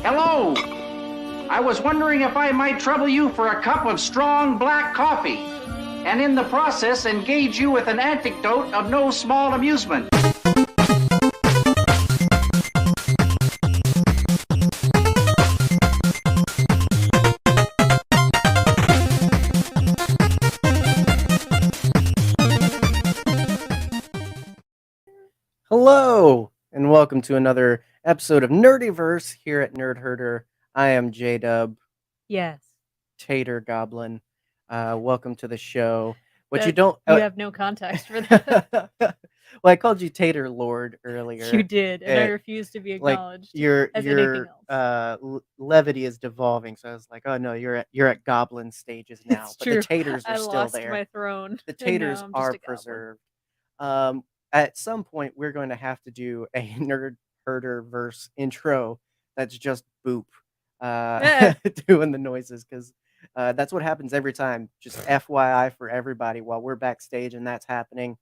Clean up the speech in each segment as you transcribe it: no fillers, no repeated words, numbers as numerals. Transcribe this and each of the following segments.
Hello. I was wondering if I might trouble you for a cup of strong black coffee, and in the process engage you with an anecdote of no small amusement. Hello, and welcome to another episode of NerdyVerse here at Nerd Herder. I am J-Dub. Yes. Tater Goblin. Welcome to the show. You have no context for that. Well, I called you Tater Lord earlier. You did, and I refuse to be acknowledged your anything else. levity is devolving, so I was like, oh no, you're at Goblin stages now. It's but true. the Taters are I still lost there. my throne. The Taters I'm are just a preserved. At some point, we're going to have to do a Nerd Herder verse intro that's just Boop doing the noises, because that's what happens every time. Just FYI for everybody, while we're backstage and that's happening,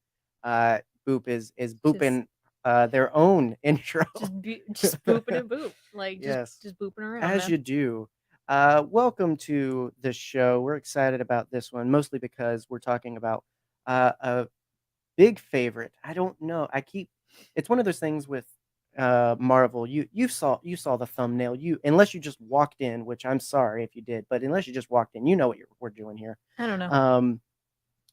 Boop is booping their own intro. Just booping and boop. Like, yes, just booping around. As man. you do. Welcome to the show. We're excited about this one, mostly because we're talking about a big favorite. I don't know. It's one of those things with Marvel. You saw the thumbnail. Unless you just walked in, which I'm sorry if you did, but unless you just walked in, you know what we're doing here. I don't know.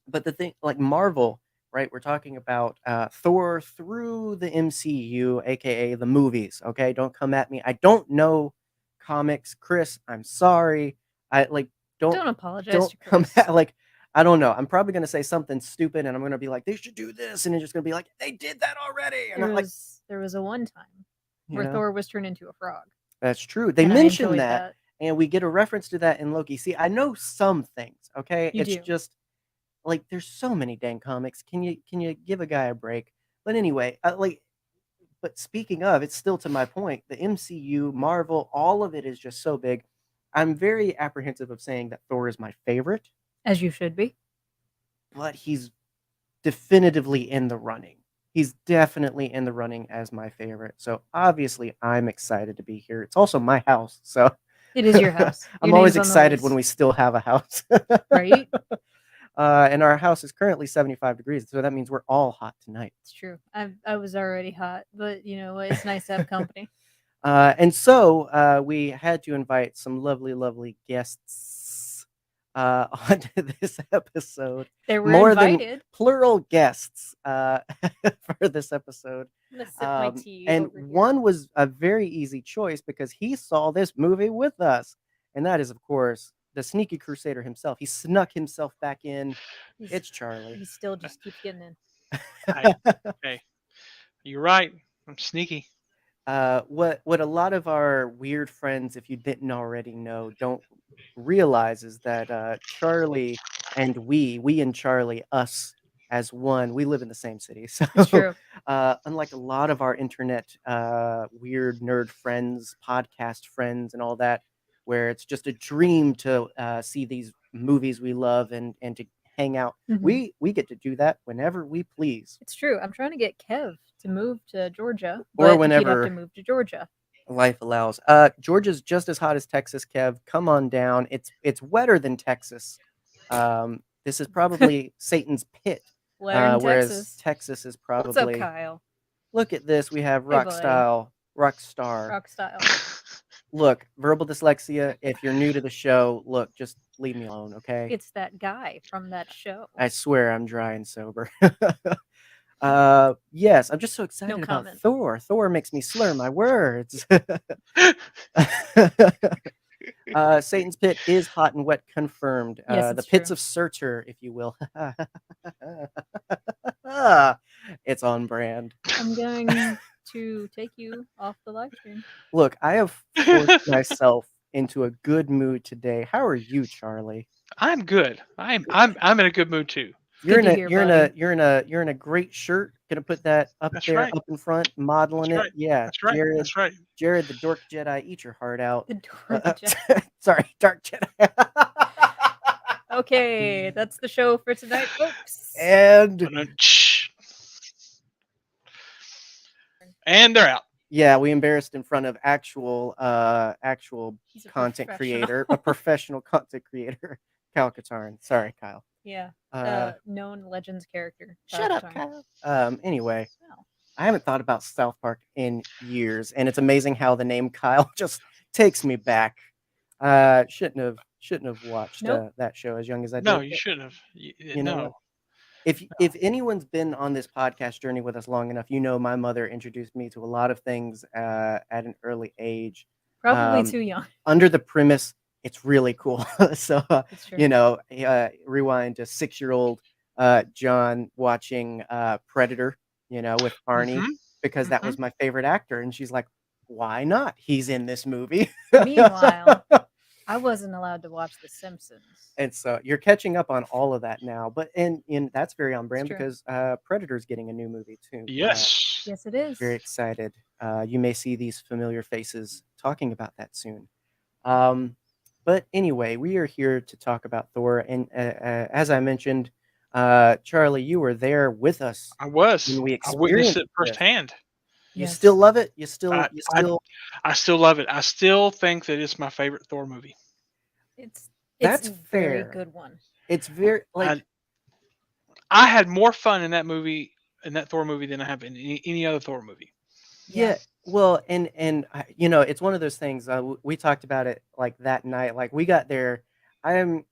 But the thing, like Marvel, right? We're talking about Thor through the MCU, aka the movies. Okay, don't come at me. I don't know comics, Chris. I'm sorry. Don't apologize. Don't to come Chris. at I don't know. I'm probably going to say something stupid, and I'm going to be like, they should do this, and it's just going to be like, they did that already. And there was a one time where Thor was turned into a frog. That's true. They mentioned that, and we get a reference to that in Loki. See, I know some things, okay? It's just, like, there's so many dang comics. Can you give a guy a break? But anyway, but speaking of, it's still to my point, the MCU, Marvel, all of it is just so big. I'm very apprehensive of saying that Thor is my favorite. As you should be. But he's definitively in the running. He's definitely in the running as my favorite. So obviously I'm excited to be here. It's also my house. So it is your house. I'm always excited when we still have a house. Right? And our house is currently 75 degrees. So that means we're all hot tonight. It's true. I was already hot, but you know, it's nice to have company. And so we had to invite some lovely, lovely guests onto this episode. They were more invited. Than plural guests for this episode. I'm gonna sip my tea and over here. One was a very easy choice because he saw this movie with us, and that is, of course, the sneaky crusader himself. He snuck himself back in. It's Charlie. He still just keeps getting in. Hey, you're right. I'm sneaky. What a lot of our weird friends, if you didn't already know, don't realize is that Charlie and we and Charlie, us as one, we live in the same city. So it's true. Unlike a lot of our internet weird nerd friends, podcast friends, and all that, where it's just a dream to see these movies we love and to hang out. Mm-hmm. We get to do that whenever we please. It's true. I'm trying to get Kev to move to Georgia, or whenever he'd have to move to Georgia. Life allows. Georgia's just as hot as Texas, Kev. Come on down. It's wetter than Texas. This is probably Satan's pit. Whereas Texas is probably. What's up, Kyle? Look at this. We have Rockstar. Look, verbal dyslexia. If you're new to the show, look, just leave me alone, okay? It's that guy from that show. I swear I'm dry and sober. Yes, I'm just so excited about Thor. Thor makes me slur my words. Satan's pit is hot and wet confirmed. Yes, the pits of Surtur, if you will. It's on brand. I'm going to take you off the live stream. Look, I have forced myself into a good mood today. How are you, Charlie? I'm good. I'm in a good mood too. You're in a great shirt. Gonna put that up That's there, right. up in front, modeling That's it. right. Yeah, That's right. Jared, That's right. Jared, the Dork Jedi, eat your heart out. The Dork Jedi. Sorry, Dark Jedi. Okay, that's the show for tonight, folks. And they're out. Yeah, we embarrassed in front of actual He's a content professional. creator, a professional content creator, Kyle Katarn. Sorry, Kyle. Yeah. Uh, Known Legends character. Shut up, Katarn. Kyle. Anyway, Wow. I haven't thought about South Park in years, and it's amazing how the name Kyle just takes me back. Shouldn't have watched Nope. that show as young as I did. No, you shouldn't have. You know what? No. If anyone's been on this podcast journey with us long enough, you know my mother introduced me to a lot of things at an early age. Probably too young. Under the premise, it's really cool. So It's true. rewind to 6-year-old John watching Predator, with Arnie, because that was my favorite actor, and she's like, "Why not? He's in this movie." Meanwhile, I wasn't allowed to watch The Simpsons. And so you're catching up on all of that now, but in that's very on brand true. because Predator's getting a new movie too. Yes. Yes, it is. Very excited. You may see these familiar faces talking about that soon. But anyway, we are here to talk about Thor, and as I mentioned, Charlie, you were there with us. I was. when we I witnessed experienced it firsthand. You Yes. still love it? You still I still love it. I still think that it's my favorite Thor movie. It's That's a very fair. good one. It's very I had more fun in that movie, in that Thor movie, than I have in any other Thor movie. Yeah. Well, and it's one of those things. We talked about it like that night. Like we got there. I'm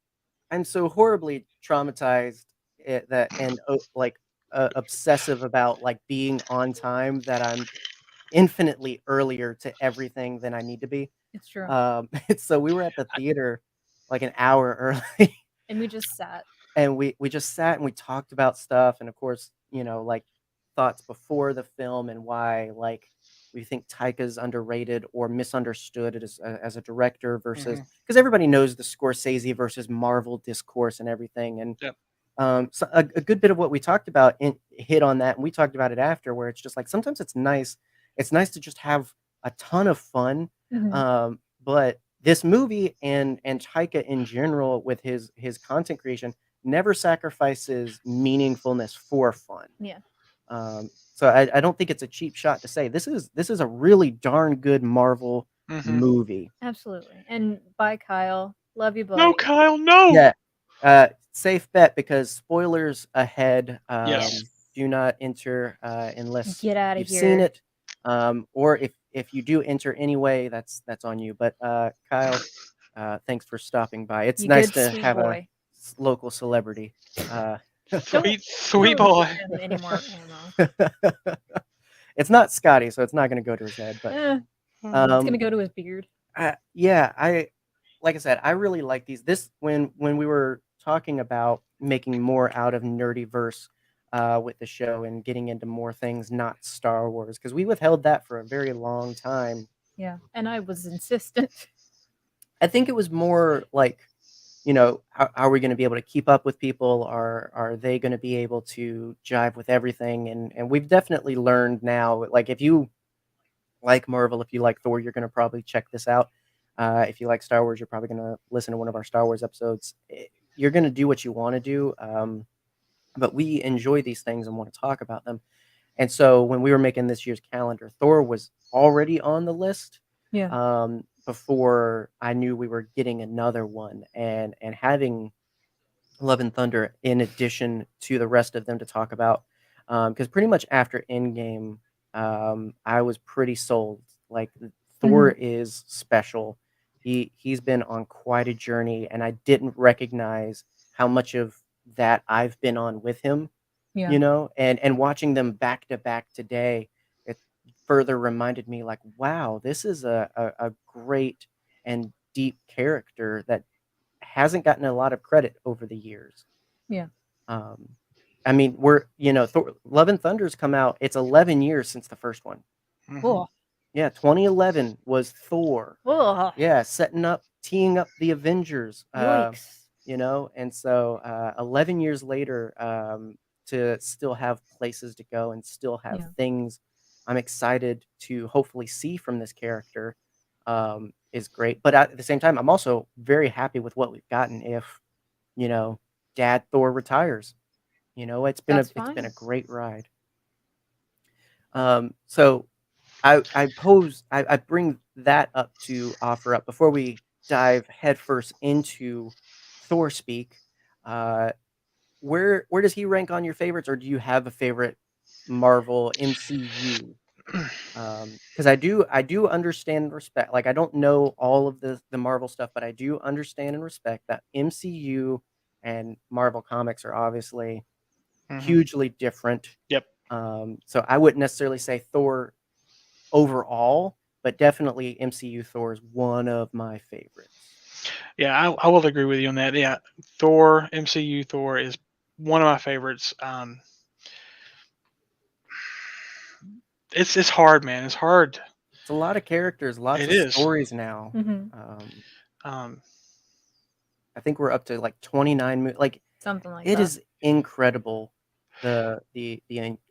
so horribly traumatized obsessive about like being on time that I'm infinitely earlier to everything than I need to be. It's true. So we were at the theater like an hour early. And we just sat. And we just sat and we talked about stuff, and of course, like thoughts before the film and why like we think Taika's underrated or misunderstood as a director versus because everybody knows the Scorsese versus Marvel discourse and everything, and so a good bit of what we talked about hit on that, and we talked about it after, where it's just like sometimes it's nice to just have a ton of fun, but this movie and Taika in general with his content creation never sacrifices meaningfulness for fun. Yeah. So I don't think it's a cheap shot to say this is a really darn good Marvel movie. Absolutely. And bye, Kyle. Love you, buddy. No, Kyle, no. Yeah. Safe bet because spoilers ahead. Yes. Do not enter unless Get out of you've here. seen it. Or if you do enter anyway, that's on you. But Kyle, thanks for stopping by. It's nice to have a local celebrity. Sweet boy. Anymore. It's not Scotty, so it's not going to go to his head, but it's going to go to his beard. Like I said, I really like these. When we were talking about making more out of NerdyVerse with the show and getting into more things not Star Wars, because we withheld that for a very long time. Yeah, and I was insistent. I think it was more like, how are we going to be able to keep up with people? Are they going to be able to jive with everything? And we've definitely learned now, like if you like Marvel, if you like Thor, you're going to probably check this out. If you like Star Wars, you're probably going to listen to one of our Star Wars episodes. You're going to do what you want to do. But we enjoy these things and want to talk about them. And so when we were making this year's calendar, Thor was already on the list. Yeah. Before I knew we were getting another one, and having Love and Thunder in addition to the rest of them to talk about, because pretty much after Endgame, I was pretty sold. Like Thor is special. He's been on quite a journey, and I didn't recognize how much of that I've been on with him. Yeah. And watching them back to back today, it further reminded me like, wow, this is a great and deep character that hasn't gotten a lot of credit over the years. Yeah. I mean, Love and Thunder's come out. It's 11 years since the first one. Cool. Yeah, 2011 was Thor. Cool. Yeah, teeing up the Avengers. Yikes. And so 11 years later, to still have places to go and still have things I'm excited to hopefully see from this character is great. But at the same time, I'm also very happy with what we've gotten. If Dad Thor retires, it's been a great ride. So I bring that up to offer up before we dive headfirst into Thor speak. Where does he rank on your favorites, or do you have a favorite Marvel MCU? Because I do understand and respect. Like I don't know all of the Marvel stuff, but I do understand and respect that MCU and Marvel comics are obviously hugely different. Yep. So I wouldn't necessarily say Thor overall, but definitely MCU Thor is one of my favorites. Yeah, I will agree with you on that. Yeah, Thor, MCU Thor is one of my favorites. It's hard, man. It's hard. It's a lot of characters, lots It of is. stories now. I think we're up to like 29 like something like it that. is incredible the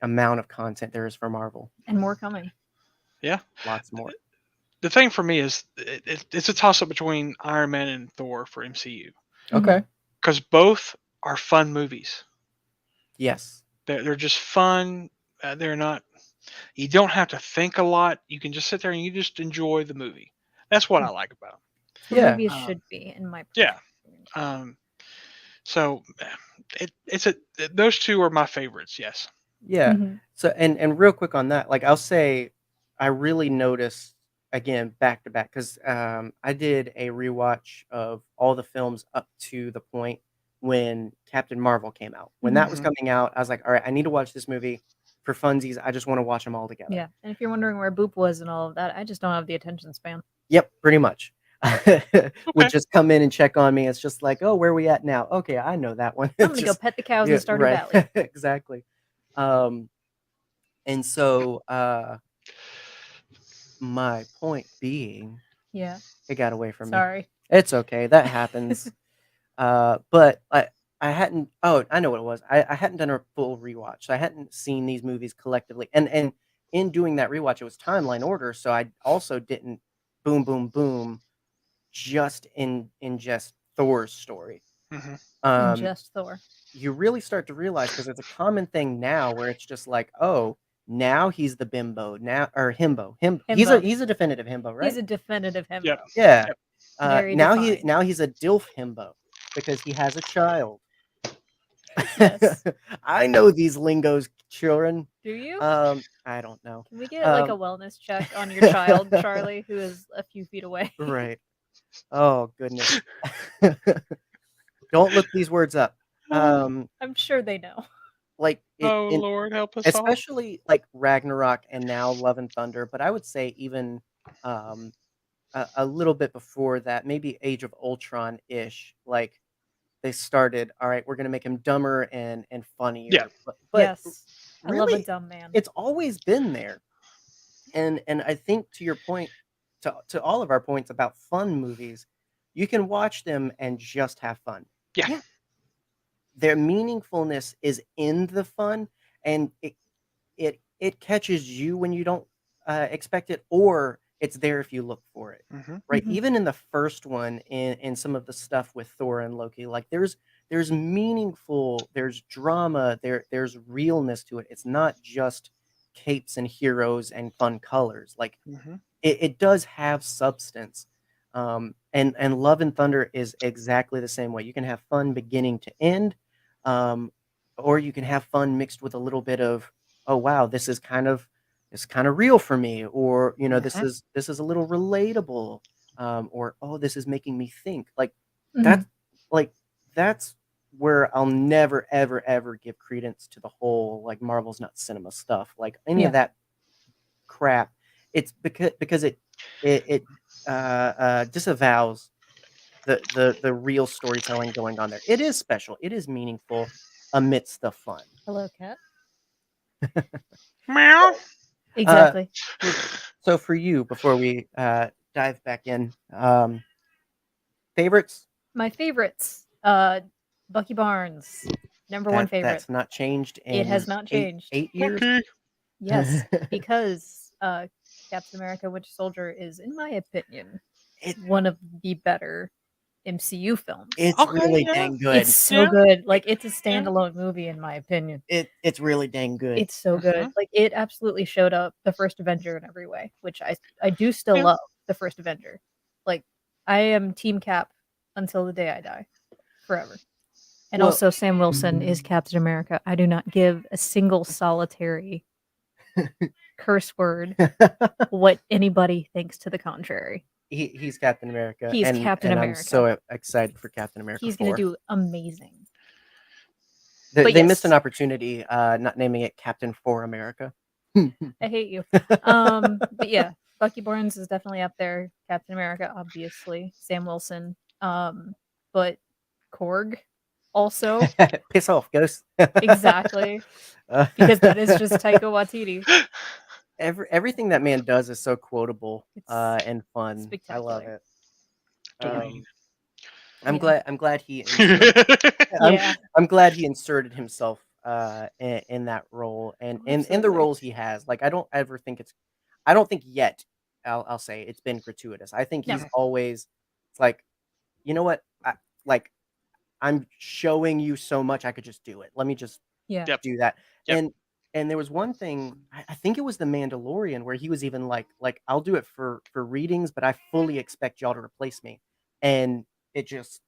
amount of content there is for Marvel. And more coming. Yeah. Lots more. The thing for me is it's a toss up between Iron Man and Thor for MCU. Okay. Because both are fun movies. Yes. They're just fun. They're not. You don't have to think a lot. You can just sit there and you just enjoy the movie. That's what I like about them. Yeah. Movies should be in my opinion. Yeah. So those two are my favorites. Yes. Yeah. So and real quick on that, like I'll say, I really noticed again back to back because I did a rewatch of all the films up to the point when Captain Marvel came out. When that was coming out, I was like, all right, I need to watch this movie for funsies. I just want to watch them all together. Yeah. And if you're wondering where Boop was and all of that, I just don't have the attention span. Yep, pretty much. Would just come in and check on me. It's just like, oh, where are we at now? Okay, I know that one. I'm gonna go pet the cows and start a valley. Exactly. And so my point being, it got away from me. Sorry. It's okay. That happens. But I hadn't. Oh, I know what it was. I hadn't done a full rewatch, so I hadn't seen these movies collectively. And in doing that rewatch, it was timeline order, so I also didn't boom, boom, boom, just ingest Thor's story. Ingest Thor. You really start to realize because it's a common thing now where it's just like, oh, now he's the bimbo now or himbo. He's a definitive himbo, right? He's a definitive himbo. Yep. Yeah. Now he's a DILF himbo because he has a child. Yes. I know these lingos, children. Do you? I don't know. Can we get like a wellness check on your child, Charlie, who is a few feet away? Right. Oh goodness. Don't look these words up. I'm sure they know. Like Lord help us especially like Ragnarok and now Love and Thunder, but I would say even a little bit before that, maybe Age of Ultron ish, like they started, all right, we're gonna make him dumber and funnier. Yeah. But yes. Really, I love a dumb man. It's always been there. And I think to your point, to all of our points about fun movies, you can watch them and just have fun. Yeah. Their meaningfulness is in the fun, and it catches you when you don't expect it, or it's there if you look for it. Right? Even in the first one, in some of the stuff with Thor and Loki, like there's meaningful, there's drama, there's realness to it. It's not just capes and heroes and fun colors. Like it does have substance. And Love and Thunder is exactly the same way. You can have fun beginning to end, or you can have fun mixed with a little bit of, oh wow, this is kind of real for me, or this is a little relatable, or oh, this is making me think. Like that's where I'll never ever ever give credence to the whole like Marvel's not cinema stuff, like any of that crap. It's because it disavows the real storytelling going on there. It is special. It is meaningful amidst the fun. Hello, cat. Meow. Exactly. So for you, before we dive back in, favorites? My favorites. Bucky Barnes, number one favorite. That's not changed. It has not changed. 8 years. Okay. Yes, because Captain America: Winter Soldier is, in my opinion, one of the better MCU films. It's really dang good. It's so good. Like, it's a standalone movie, in my opinion. It's really dang good. It's so good. Like, it absolutely showed up the first Avenger in every way, which I do still love the first Avenger. Like, I am Team Cap until the day I die, forever. And also, Sam Wilson is Captain America. I do not give a single solitary curse word what anybody thinks to the contrary. He's Captain America. He's Captain America. I'm so excited for Captain America. He's going to do amazing. They missed an opportunity not naming it Captain for America. I hate you. But yeah, Bucky Barnes is definitely up there. Captain America, obviously. Sam Wilson. But Korg also. Piss off, Ghost. Exactly. Because that is just Taika Waititi. Everything that man does is so quotable and fun. I love it. I'm glad he I'm glad he inserted himself in that role and in the roles he has. Like, I don't think yet I'll say it's been gratuitous. I think he's always, it's like, you know what, I'm showing you so much, I could just do it. Let me just do that. And there was one thing, I think it was The Mandalorian, where he was even like I'll do it for readings, but I fully expect y'all to replace me. And it just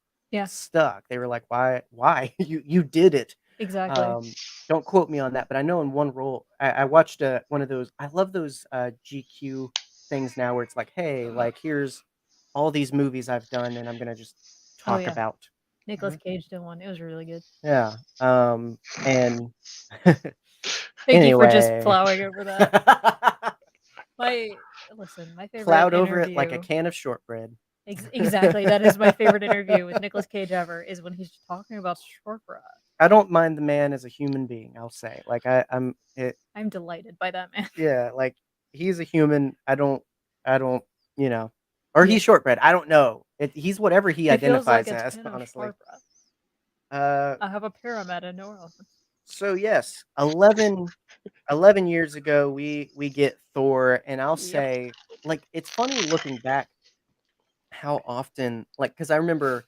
stuck. They were like, why? You did it. Exactly. Don't quote me on that, but I know in one role, I watched one of those. I love those GQ things now where it's like, hey, like, here's all these movies I've done, and I'm gonna just talk about. Nicolas Cage did one. It was really good. Yeah. And thank you for just plowing over that. My favorite plowed over it like a can of shortbread. Exactly. That is my favorite interview with Nicolas Cage ever, is when he's talking about shortbread. I don't mind the man as a human being, I'll say. Like, I'm delighted by that man. Yeah, like, he's a human. I don't, or he's shortbread. I don't know. He's whatever he identifies as, honestly. I have a pyramid in New Orleans. So yes, 11 years ago, we get Thor, and I'll say, like, it's funny looking back how often, like, because I remember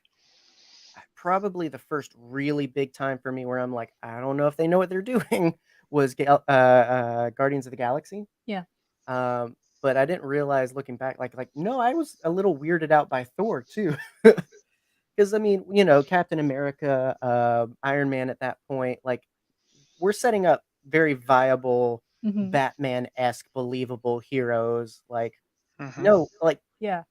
probably the first really big time for me where I'm like, I don't know if they know what they're doing, was Guardians of the Galaxy. Yeah. But I didn't realize looking back, like no, I was a little weirded out by Thor too. Because I mean, Captain America, Iron Man at that point, like, we're setting up very viable Batman-esque believable heroes. Like, no, like, yeah,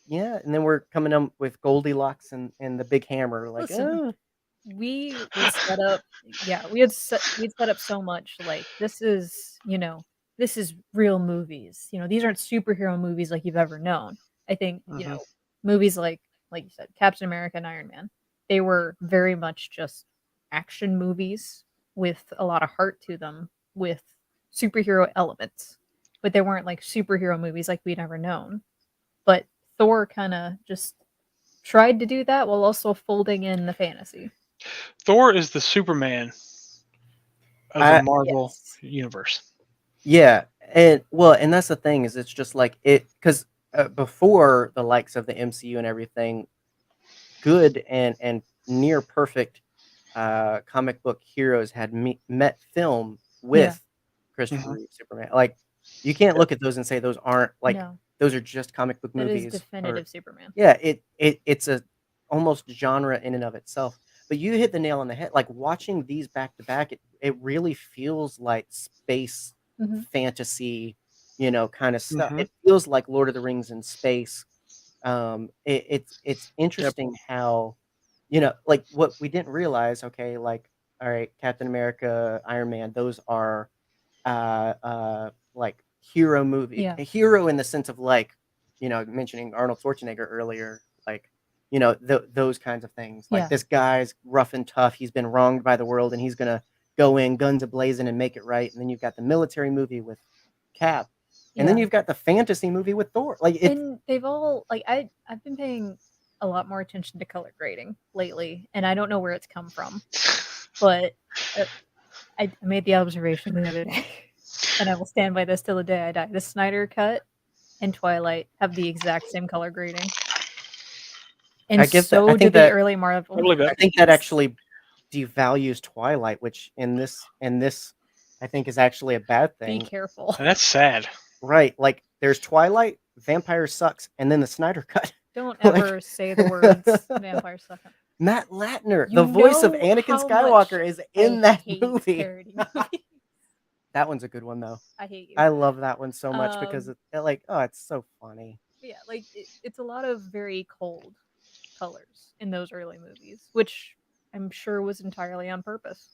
and then we're coming up with Goldilocks and the big hammer. Like, we set up, we'd set up so much. Like, this is real movies. These aren't superhero movies like you've ever known. I think movies like you said, Captain America and Iron Man, they were very much just action movies with a lot of heart to them, with superhero elements, but they weren't like superhero movies like we'd ever known. But Thor kind of just tried to do that while also folding in the fantasy. Thor is the Superman of the Marvel universe. Yeah, and that's the thing, is it's just like it, because before the likes of the MCU and everything, good and near perfect comic book heroes had met film with Christopher Reeve Superman. Like, you can't look at those and say those aren't like those are just comic book movies. That is definitive Superman. Yeah, it's a almost genre in and of itself. But you hit the nail on the head. Like, watching these back to back, it really feels like space fantasy, kind of stuff. It feels like Lord of the Rings in space. It's interesting how, like, what we didn't realize. Okay, like, all right, Captain America, Iron Man, those are like hero movie. A hero in the sense of, like, mentioning Arnold Schwarzenegger earlier, like, those kinds of things. Like, this guy's rough and tough. He's been wronged by the world, and he's gonna go in guns a-blazing and make it right. And then you've got the military movie with Cap, and then you've got the fantasy movie with Thor. Like, and they've all, like, I've been paying a lot more attention to color grading lately, and I don't know where it's come from, but I made the observation the other day, and I will stand by this till the day I die. The Snyder Cut and Twilight have the exact same color grading. And I think did the that early Marvel Totally bet. I think that actually devalues Twilight, which in this I think is actually a bad Be thing. careful. And that's sad. Right, like there's Twilight, Vampire sucks, and then the Snyder Cut. Don't Like- ever say the words Vampire Suck. Matt Latner, You the voice of know Anakin how Skywalker, much is in that hate movie. parody movies. That one's a good one though. I hate you. I love that one so much because it's like, oh, it's so funny. Yeah, like it's a lot of very cold colors in those early movies, which I'm sure was entirely on purpose.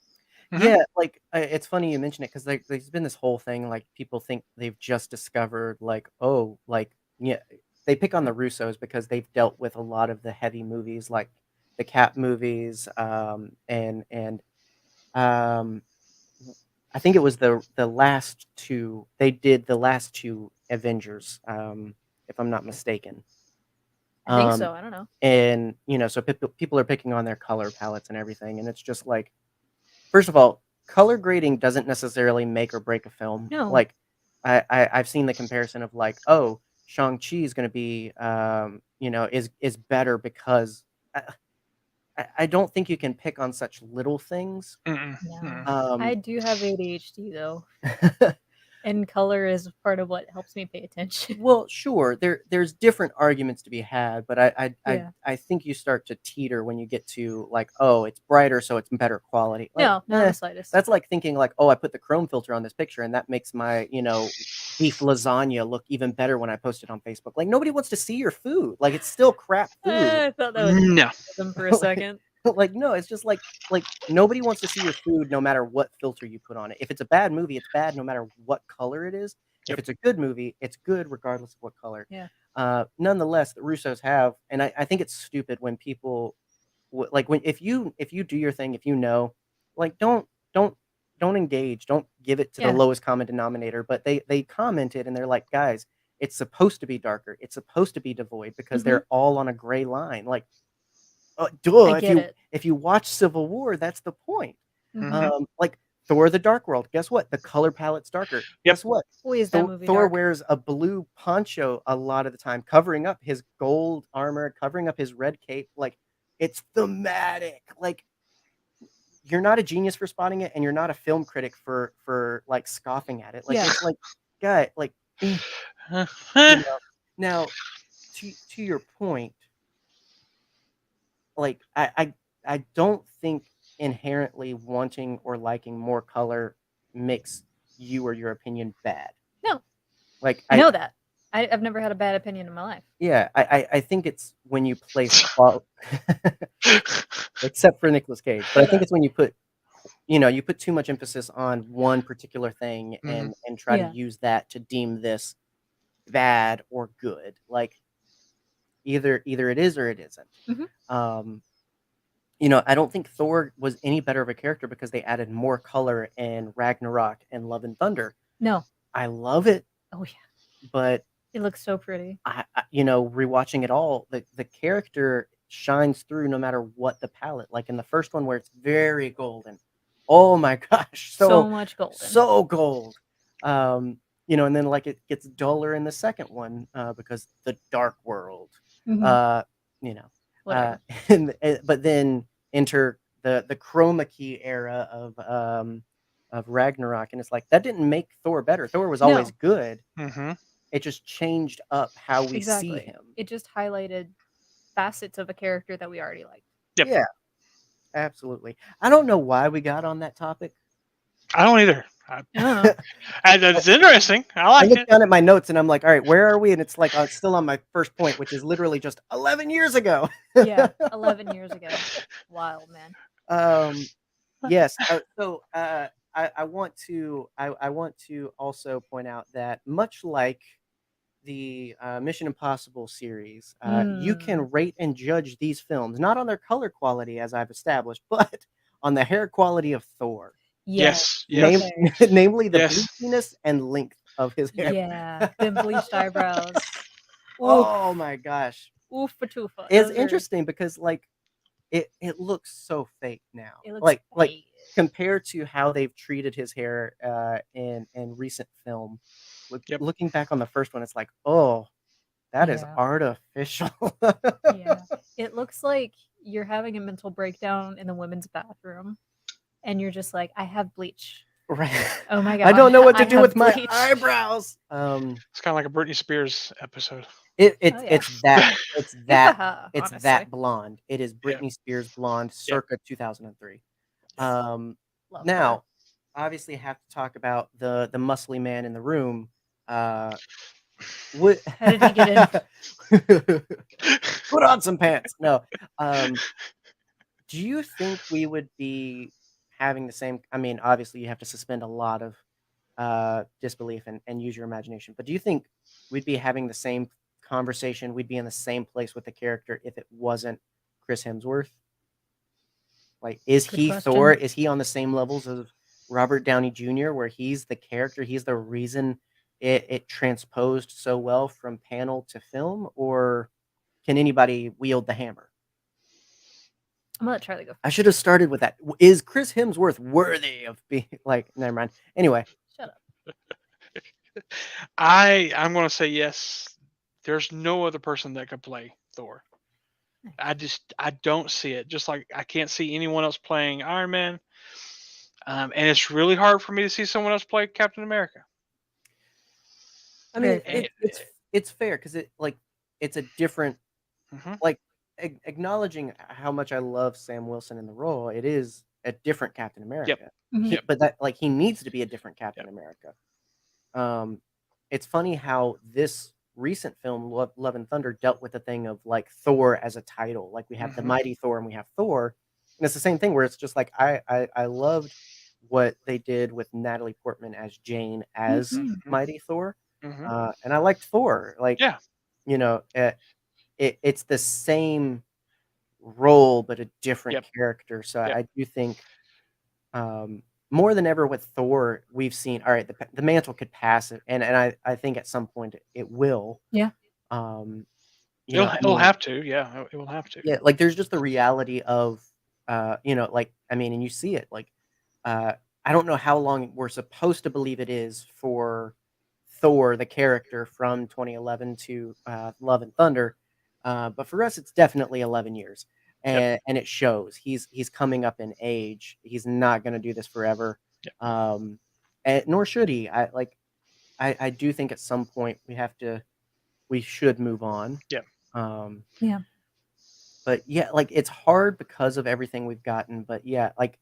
Mhm. Yeah, like it's funny you mention it because like there's been this whole thing like people think they've just discovered like, oh, like yeah, they pick on the Russos because they've dealt with a lot of the heavy movies like the Cap movies, and I think it was the last two. They did the last two Avengers, if I'm not mistaken. I think so. I don't know. And so people are picking on their color palettes and everything, and it's just like, first of all, color grading doesn't necessarily make or break a film. No. Like, I've seen the comparison of like, oh, Shang-Chi is going to be, is better because I don't think you can pick on such little things. Mm-mm. No. I do have ADHD though, and color is part of what helps me pay attention. Well, sure, there's different arguments to be had, but I think you start to teeter when you get to like, oh, it's brighter, so it's better quality. Like, No, not the slightest. That's like thinking like, oh, I put the chrome filter on this picture, and that makes my beef lasagna look even better when I post it on Facebook. Like nobody wants to see your food. Like it's still crap food. I thought that was No. them for a second. Like no, it's just like nobody wants to see your food no matter what filter you put on it. If it's a bad movie, it's bad no matter what color it is. Yep. If it's a good movie, it's good regardless of what color. Yeah. Nonetheless, the Russos have, and I think it's stupid when people like if you do your thing, if like don't engage, don't give it to the lowest common denominator. But they commented and they're like, guys, it's supposed to be darker. It's supposed to be devoid because they're all on a gray line. Like, duh! If you watch Civil War, that's the point. Like Thor: The Dark World. Guess what? The color palette's darker. Yep. Guess what? Boy, is that movie Thor dark. wears a blue poncho a lot of the time, covering up his gold armor, covering up his red cape. Like it's thematic. Like you're not a genius for spotting it, and you're not a film critic for like scoffing at it. Like it's like, guy, like now to your point. Like I don't think inherently wanting or liking more color makes you or your opinion bad. No. Like I know that. I've never had a bad opinion in my life. Yeah, I think it's when you place except for Nicolas Cage, but I think it's when you put you put too much emphasis on one particular thing and try to use that to deem this bad or good. Like either it is or it isn't. I don't think Thor was any better of a character because they added more color in Ragnarok and Love and Thunder. No. I love it. Oh yeah. But it looks so pretty. I rewatching it all, the character shines through no matter what the palette. Like in the first one where it's very golden. Oh my gosh. So much golden. So gold. And then like it gets duller in the second one because the Dark World. But then enter the chroma key era of Ragnarok, and it's like that didn't make Thor better. Thor was always good. It just changed up how we see him. It just highlighted facets of a character that we already liked. Yep. Yeah, absolutely. I don't know why we got on that topic. I don't either. It's interesting. I look down at my notes and I'm like, all right, where are we? And it's like it's still on my first point, which is literally just 11 years ago. Yeah, 11 years ago. Wild, man. Yes. So I want to also point out that much like the Mission Impossible series, you can rate and judge these films not on their color quality, as I've established, but on the hair quality of Thor. Yes. Namely the bleachiness and length of his hair. Yeah, the bleached eyebrows. Oh my gosh. Oofa toofa. It's interesting because like it looks so fake now. It looks like compared to how they've treated his hair in recent film. Looking back on the first one, it's like, oh, that is artificial. Yeah. It looks like you're having a mental breakdown in the women's bathroom, and you're just like, I have bleach. Right. Oh my god. I don't know what to do with bleach. my eyebrows. It's kind of like a Britney Spears episode. It's that Honestly. blonde. It is Britney Spears blonde, circa 2003. Love now, her. obviously, have to talk about the muscly man in the room. What? How did he get in? Put on some pants. No. Do you think we would be having the same? I mean, obviously, you have to suspend a lot of disbelief and use your imagination. But do you think we'd be having the same conversation? We'd be in the same place with the character if it wasn't Chris Hemsworth? Like, is Good he question. Thor? Is he on the same levels of Robert Downey Jr., where he's the character, he's the reason it transposed so well from panel to film? Or can anybody wield the hammer? I'm gonna let Charlie go first. I should have started with that. Is Chris Hemsworth worthy of being like? Never mind. Anyway, Shut up. I'm gonna say yes. There's no other person that could play Thor. I don't see it. Just like I can't see anyone else playing Iron Man. And it's really hard for me to see someone else play Captain America. I mean, it's fair because it's a different like acknowledging how much I love Sam Wilson in the role. It is a different Captain America. Yep. But that he needs to be a different Captain America. It's funny how this recent film, Love and Thunder, dealt with the thing of like Thor as a title. Like we have the Mighty Thor and we have Thor, and it's the same thing where it's just like I loved what they did with Natalie Portman as Jane as Mighty Thor, and I liked Thor. Like you know, it's the same role but a different character. So I do think more than ever with Thor, we've seen, all right, the mantle could pass it, and I think at some point it will. Yeah. It'll have to. Yeah, it will have to. Yeah, like there's just the reality of, like, I mean, and you see it, like, I don't know how long we're supposed to believe it is for Thor, the character, from 2011 to Love and Thunder, but for us, it's definitely 11 years. And it shows he's coming up in age. He's not going to do this forever, and nor should he. I do think at some point we should move on. But yeah, like it's hard because of everything we've gotten. But yeah, like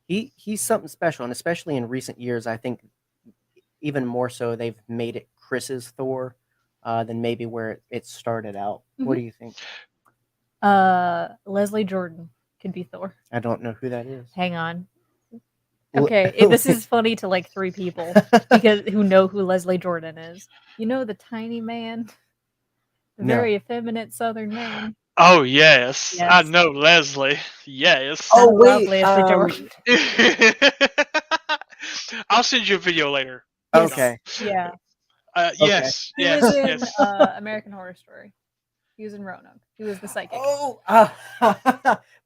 he's something special, and especially in recent years, I think even more so they've made it Chris's Thor than maybe where it started out. What do you think? Leslie Jordan could be Thor. I don't know who that is. Hang on. Okay, this is funny to like 3 people because who know who Leslie Jordan is. You know the tiny man, the very effeminate Southern man. Oh yes, I know Leslie. Yes. Oh wait, Leslie Jordan. I'll send you a video later. Okay. Yeah. Yes. He was in American Horror Story. He was in Roanoke. He was the psychic. Oh,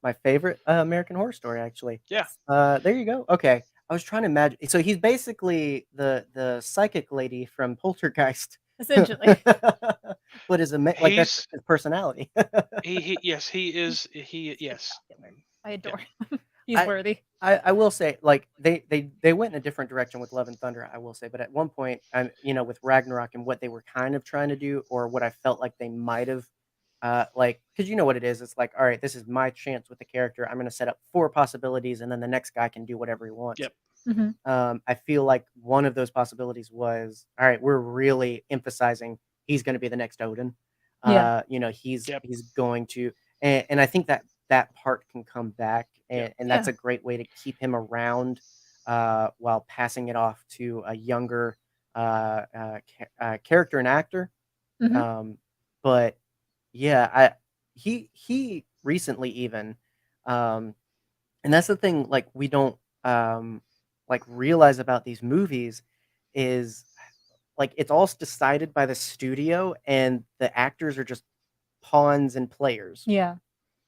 my favorite American Horror Story, actually. Yeah. There you go. Okay, I was trying to imagine. So he's basically the psychic lady from Poltergeist, essentially. But is like that's his personality. He is. Yes. I adore him. He's worthy. I will say, like they went in a different direction with Love and Thunder. I will say, but at one point, with Ragnarok and what they were kind of trying to do, or what I felt like they might have. Because you know what it is. It's like, all right, this is my chance with the character. I'm going to set up 4 possibilities, and then the next guy can do whatever he wants. Yep. I feel like one of those possibilities was, all right, we're really emphasizing he's going to be the next Odin. He's going to, and I think that part can come back, and that's a great way to keep him around while passing it off to a younger character and actor. But yeah, he recently even, and that's the thing. Like we don't realize about these movies is like it's all decided by the studio, and the actors are just pawns and players. Yeah,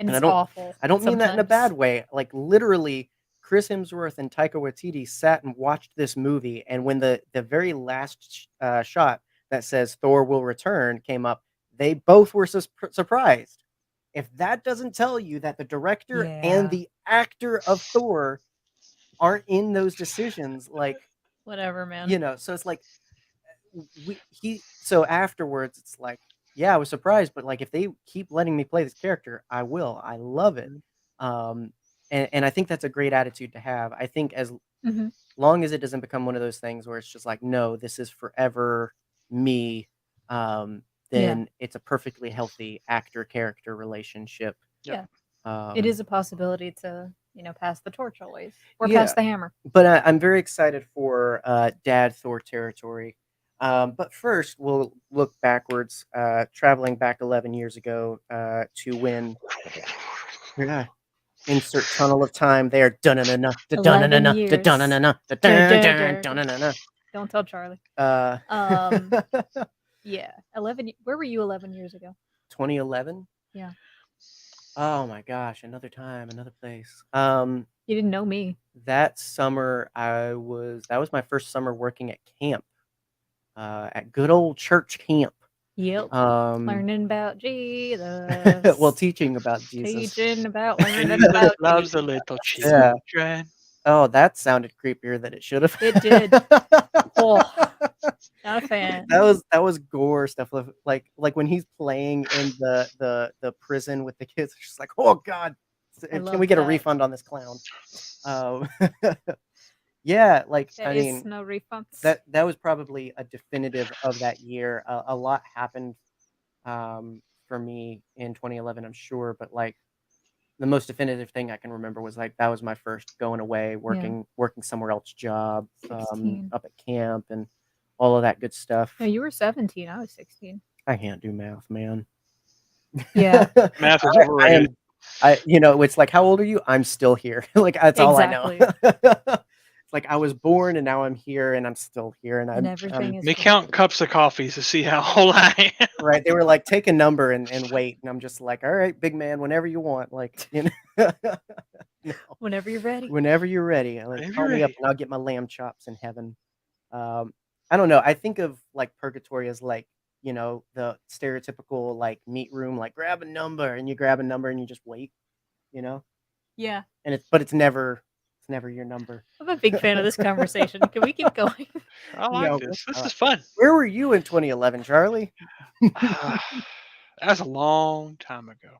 and it's awful. I don't mean that in a bad way. Like literally, Chris Hemsworth and Taika Waititi sat and watched this movie, and when the very last shot that says Thor will return came up, they both were surprised. if that doesn't tell you that the director and the actor of Thor aren't in those decisions, like whatever, man. So it's like so afterwards it's like, yeah, I was surprised, but like if they keep letting me play this character, I will. I love it. And I think that's a great attitude to have. I think as long as it doesn't become one of those things where it's just like, no, this is forever me, then it's a perfectly healthy actor-character relationship. Yeah. It is a possibility to, pass the torch always, or pass the hammer. But I'm very excited for Dad Thor territory. But first, we'll look backwards, traveling back 11 years ago to when... Insert tunnel of time there. Don't tell Charlie. Yeah. 11. Where were you 11 years ago? 2011? Yeah. Oh my gosh, another time, another place. You didn't know me. That summer that was my first summer working at camp. At good old church camp. Yep. Learning about Jesus. Well, teaching about Jesus. Learning about loves the little children. Yeah. Oh, that sounded creepier than it should have. It did. Oh, not a fan. That was gore stuff. Like when he's playing in the prison with the kids. It's just like, oh God, can we get a refund on this clown? Yeah, like there is no refunds. That was probably a definitive of that year. A lot happened for me in 2011, I'm sure, but like the most definitive thing I can remember was like that was my first going away, working somewhere else job, up at camp and all of that good stuff. No, you were 17. I was 16. I can't do math, man. Yeah, math is overrated. It's like, how old are you? I'm still here. Like that's all I know. Like I was born and now I'm here and I'm still here and everything is. They count cups of coffee to see how old I am. Right? They were like, take a number and wait, and I'm just like, all right, big man, whenever you want, like Whenever you're ready. Whenever you're ready, like call me up and I'll get my lamb chops in heaven. I don't know. I think of like purgatory as like the stereotypical like meat room, like grab a number and you grab a number and you just wait, Yeah. And it's never your number. I'm a big fan of this conversation. Can we keep going? I like this. This is fun. Where were you in 2011, Charlie? That was a long time ago.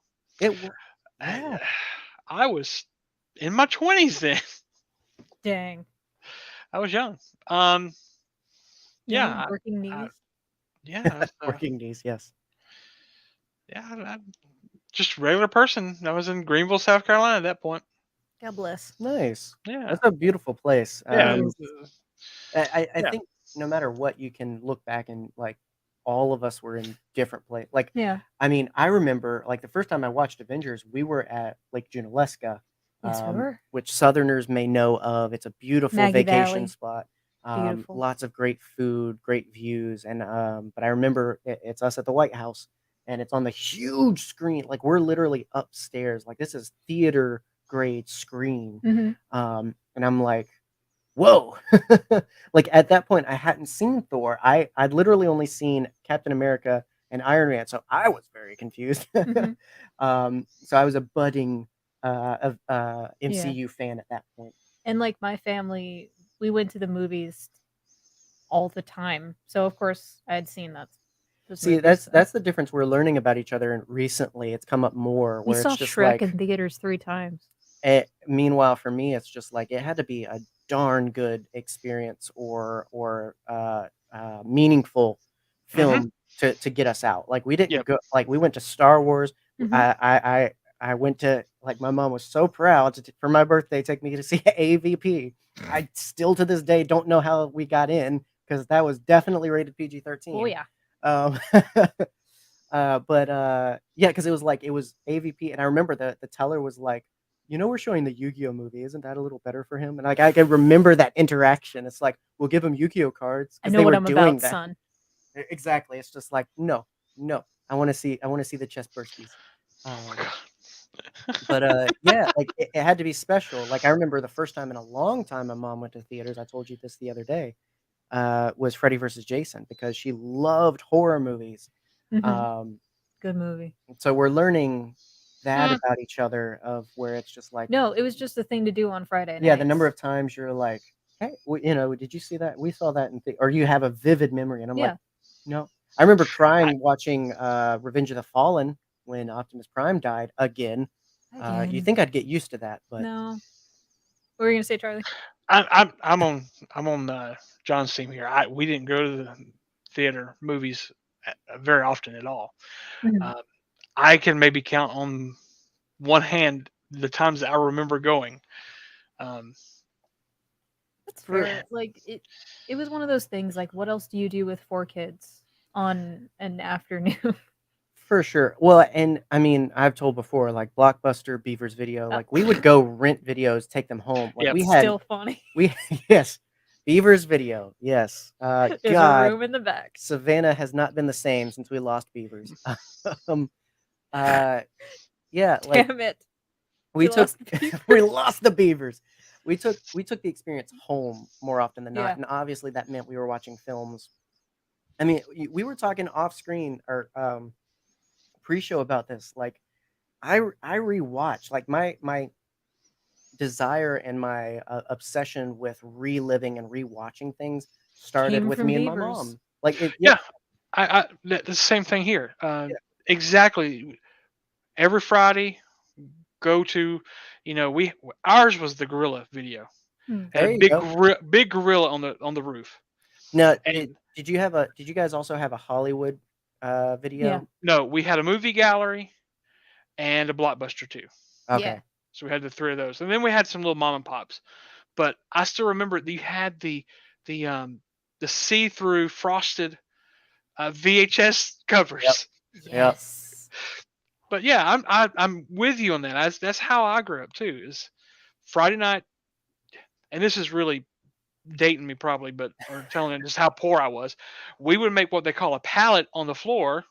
I was in my 20s then. Dang. I was young. Yeah. Working knees. Yeah. Working knees, yes. Yeah. I'm just a regular person. I was in Greenville, South Carolina at that point. God bless. Nice. Yeah. That's a beautiful place. Yeah. I think no matter what, you can look back and like all of us were in different places. Like, I mean, I remember like the first time I watched Avengers, we were at Lake Junaluska, which Southerners may know of. It's a beautiful vacation spot. Lots of great food, great views. And but I remember it's us at the White House and it's on the huge screen. Like we're literally upstairs. Like this is theater grade screen. And I'm like, whoa. Like at that point I hadn't seen Thor. I'd literally only seen Captain America and Iron Man, so I was very confused. So I was a budding MCU fan at that point. And like my family, we went to the movies all the time, so of course I had seen that. See, that's the difference. We're learning about each other, and recently it's come up more. We saw Shrek in theaters 3 times. Meanwhile, for me, it's just like it had to be a darn good experience or meaningful film to get us out. Like we didn't go. Like we went to Star Wars. I went to like my mom was so proud for my birthday take me to see AVP. I still to this day don't know how we got in because that was definitely rated PG-13. Oh yeah. But because it was AVP, and I remember the teller was like, we're showing the Yu-Gi-Oh movie. Isn't that a little better for him? And like I can remember that interaction. It's like we'll give him Yu-Gi-Oh cards. I know what I'm about, son. Exactly. It's just like no. I want to see the chest bursties. But yeah, like it had to be special. Like I remember the first time in a long time my mom went to theaters. I told you this the other day. Was Freddy versus Jason because she loved horror movies. Good movie. So we're learning that about each other of where it's just like, No, it was just a thing to do on Friday nights. yeah, the number of times you're like, hey, did you see that? We saw that or you have a vivid memory, and I'm like, no. I remember crying watching Revenge of the Fallen when Optimus Prime died again. You think I'd get used to that, but no. What were you gonna say, Charlie? I'm on John's team here. We didn't go to the theater movies very often at all. I can maybe count on one hand the times that I remember going. That's fair. Like it was one of those things. Like, what else do you do with 4 kids on an afternoon? For sure. Well, and I mean, I've told before, like Blockbuster, Beaver's Video, like we would go rent videos, take them home. Like we had still funny. Yes, Beaver's Video. Yes. There's God, a room in the back. Savannah has not been the same since we lost Beavers. Yeah. Like, damn it. We lost the Beavers. We took the experience home more often than not, and obviously that meant we were watching films. I mean, we were talking off screen or pre-show about this. Like, I rewatch. Like my desire and my obsession with reliving and rewatching things started with me and my mom. Like, I the same thing here. Exactly. Every Friday, go to, ours was the gorilla video. Had a big gorilla on the roof. Now, did you guys also have a Hollywood video? Yeah. No, we had a movie gallery and a Blockbuster too. Okay. Yeah. So we had the 3 of those, and then we had some little mom and pops. But I still remember you had the see-through frosted VHS covers. Yep. Yes. But yeah, I'm with you on that. That's how I grew up too. Is Friday night, and this is really dating me probably, or telling them just how poor I was. We would make what they call a pallet on the floor,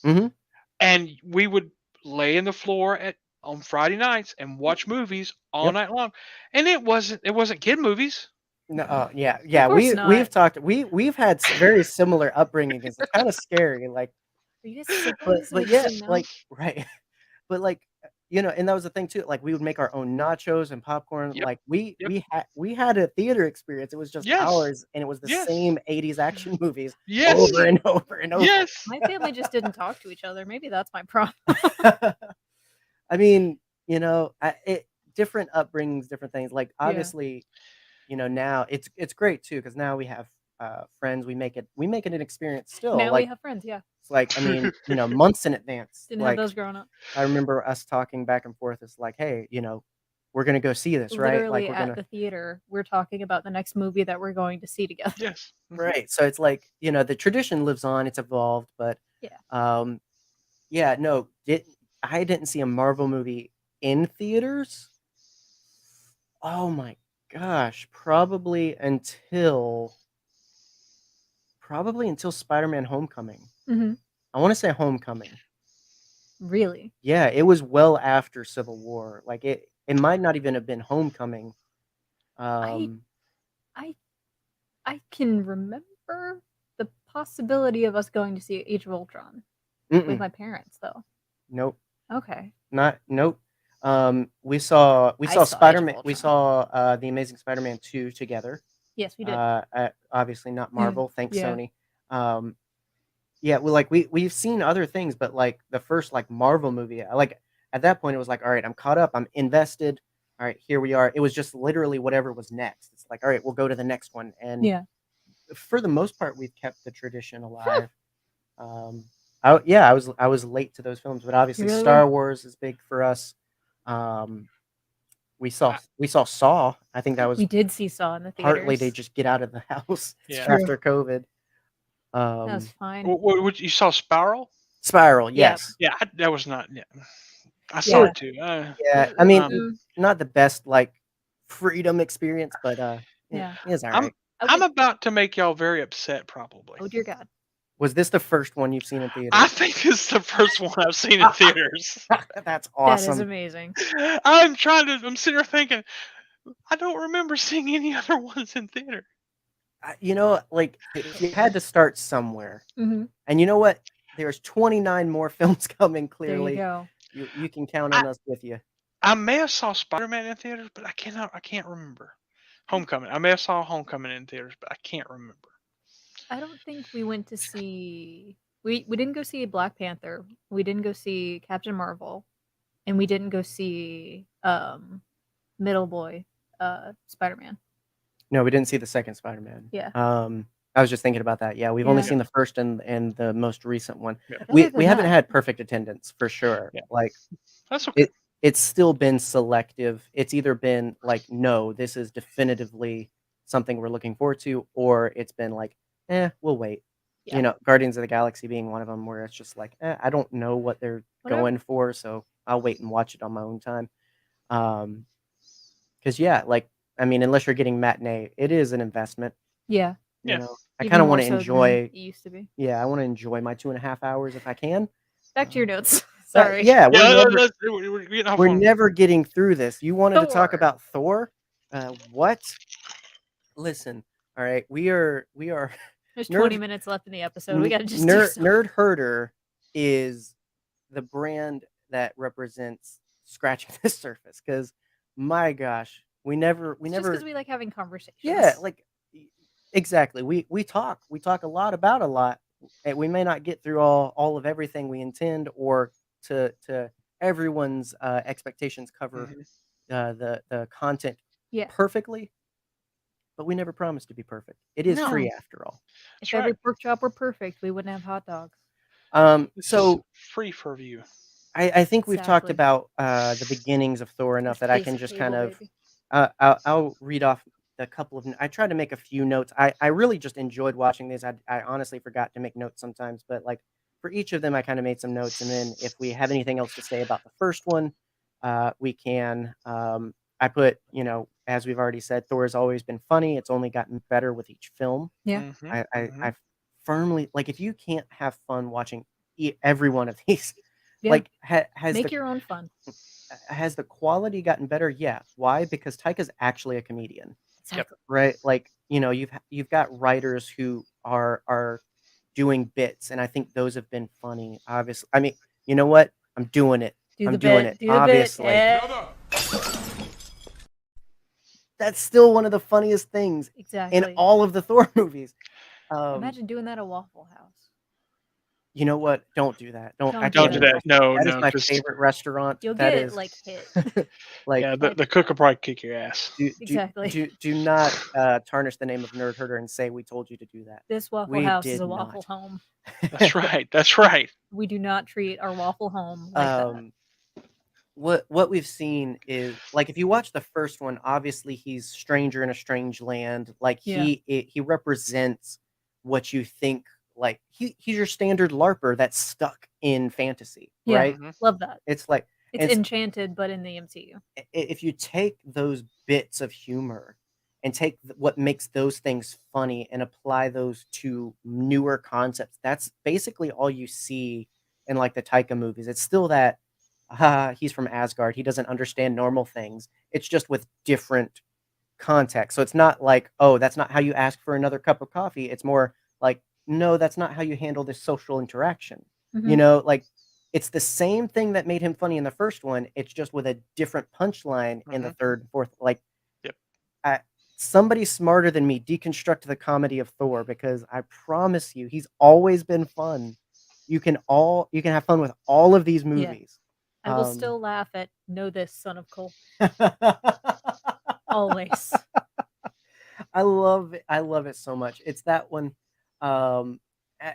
and we would lay in the floor on Friday nights and watch movies all night long. And it wasn't kid movies. No, yeah. We've talked. We've had very similar upbringings. It's kind of scary, like. But yeah, like right. But like, and that was the thing too. Like we would make our own nachos and popcorn. Like we had a theater experience. It was just ours, and it was the same 80s action movies over and over and over. Yes. My family just didn't talk to each other. Maybe that's my problem. I mean, different upbringings, different things. Like obviously, now it's great too because now we have friends. We make it an experience still. Now like, we have friends, yeah. It's like, I mean, months in advance. Didn't have those growing up. I remember us talking back and forth. It's like, hey, we're gonna go see this, right? Literally at the theater, we're talking about the next movie that we're going to see together. Yes. Right. So it's like, the tradition lives on. It's evolved, but I didn't see a Marvel movie in theaters. Oh my gosh, probably until Spider-Man: Homecoming. I want to say Homecoming. Really? Yeah, it was well after Civil War. Like it might not even have been Homecoming. I can remember the possibility of us going to see Age of Ultron with my parents, though. Nope. Okay. Nope. We saw Spider-Man. We saw The Amazing Spider-Man 2 together. Yes, we did. Obviously not Marvel. Thanks, Sony. Well, we've seen other things, but like the first Marvel movie, like at that point it was like, all right, I'm caught up, I'm invested. All right, here we are. It was just literally whatever was next. It's like, all right, we'll go to the next one. And for the most part, we've kept the tradition alive. I was late to those films, but obviously Star Wars is big for us. We saw Saw. I think that was we did see Saw in the theaters. Partly they just get out of the house after COVID. That was fine. What you saw Spiral? Spiral, yes. Yeah, that was not. Yeah, I saw it too. I mean, not the best freedom experience, but it's all right. I'm about to make y'all very upset, probably. Oh dear God. Was this the first one you've seen in theaters? I think it's the first one I've seen in theaters. That's awesome. That is amazing. I'm sitting here thinking, I don't remember seeing any other ones in theater. You had to start somewhere. And you know what? There's 29 more films coming, clearly. There you go. You can count on us with you. I may have saw Spider-Man in theaters, but I can't remember. Homecoming. I may have saw Homecoming in theaters, but I can't remember. I don't think we went to see. We didn't go see Black Panther. We didn't go see Captain Marvel, and we didn't go see Middle Boy, Spider-Man. No, we didn't see the second Spider-Man. Yeah. I was just thinking about that. Yeah, we've only seen the first and the most recent one. Yeah. We haven't had perfect attendance for sure. Yeah. Like that's okay. It's still been selective. It's either been like, no, this is definitively something we're looking forward to, or it's been like, we'll wait. Yeah. You know, Guardians of the Galaxy being one of them, where it's just like, I don't know what they're going for, so I'll wait and watch it on my own time. Because like, I mean, unless you're getting matinee, it is an investment. Yeah. You know, I kind of want to enjoy. It used to be. Yeah, I want to enjoy my 2.5 hours if I can. Back to your notes. Sorry. We're never getting through this. You wanted to talk about Thor? What? Listen, all right, we are. There's 20 minutes left in the episode. We got to just do Nerd Herder is the brand that represents scratching the surface. Because my gosh, we never. Just because we like having conversations. Yeah, like exactly. We talk a lot about a lot. And we may not get through all of everything we intend, or to everyone's expectations cover the content perfectly, but we never promise to be perfect. It is free after all. If every pork chop were perfect, we wouldn't have hot dogs. So free for view. I think we've talked about the beginnings of Thor enough that I can just kind of I'll read off a couple of. I tried to make a few notes. I really just enjoyed watching these. I honestly forgot to make notes sometimes, but like for each of them, I kind of made some notes, and then if we have anything else to say about the first one, we can. I put, as we've already said, Thor has always been funny. It's only gotten better with each film. Yeah. I firmly, like, if you can't have fun watching every one of these, like make your own fun. Has the quality gotten better? Yeah. Why? Because Taika's actually a comedian. Exactly. Right? Like, you've got writers who are doing bits, and I think those have been funny. Obviously, I mean, you know what? I'm doing it. Obviously. That's still one of the funniest things in all of the Thor movies. Imagine doing that at Waffle House. You know what? Don't do that. Don't do that. No, that is my favorite restaurant. You'll get it hit. Like the cook will probably kick your ass. Do not tarnish the name of Nerd Herder and say we told you to do that. This Waffle House is a waffle home. That's right. That's right. We do not treat our waffle home like that. What we've seen is, like, if you watch the first one, obviously he's stranger in a strange land. Like he represents what you think. Like he's your standard LARPer that's stuck in fantasy, right? Mm-hmm. Love that. It's like it's Enchanted, but in the MCU. If you take those bits of humor and take what makes those things funny and apply those to newer concepts, that's basically all you see in like the Taika movies. It's still that he's from Asgard, he doesn't understand normal things. It's just with different context. So it's not like, oh, that's not how you ask for another cup of coffee. It's more like, no, that's not how you handle this social interaction. Mm-hmm. Like it's the same thing that made him funny in the first one. It's just with a different punchline in the third and fourth. Like, somebody smarter than me deconstruct the comedy of Thor, because I promise you, he's always been fun. You can have fun with all of these movies. I will still laugh at "Know This, Son of Cole." Always. I love it so much. It's that one.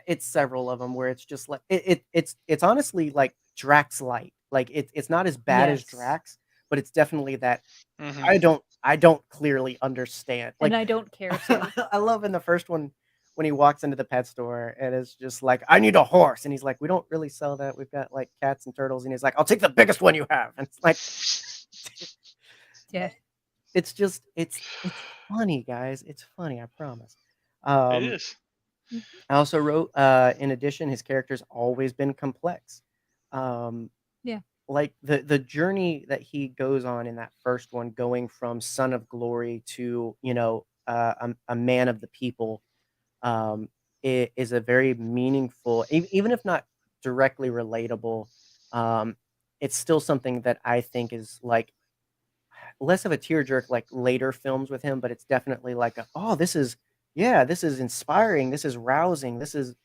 It's several of them where it's just like it's honestly like Drax light. Like it's not as bad as Drax, but it's definitely that. I don't clearly understand. Like, and I don't care to. I love in the first one when he walks into the pet store and it's just like, I need a horse, and he's like, we don't really sell that. We've got like cats and turtles, and he's like, I'll take the biggest one you have. And it's like, it's just it's funny, guys. It's funny, I promise. It is. I also wrote, in addition, his character's always been complex. Like the journey that he goes on in that first one, going from son of glory to, a man of the people, it is a very meaningful, even if not directly relatable. it's still something that I think is like less of a tearjerk like later films with him, but it's definitely like this is inspiring, this is rousing, this is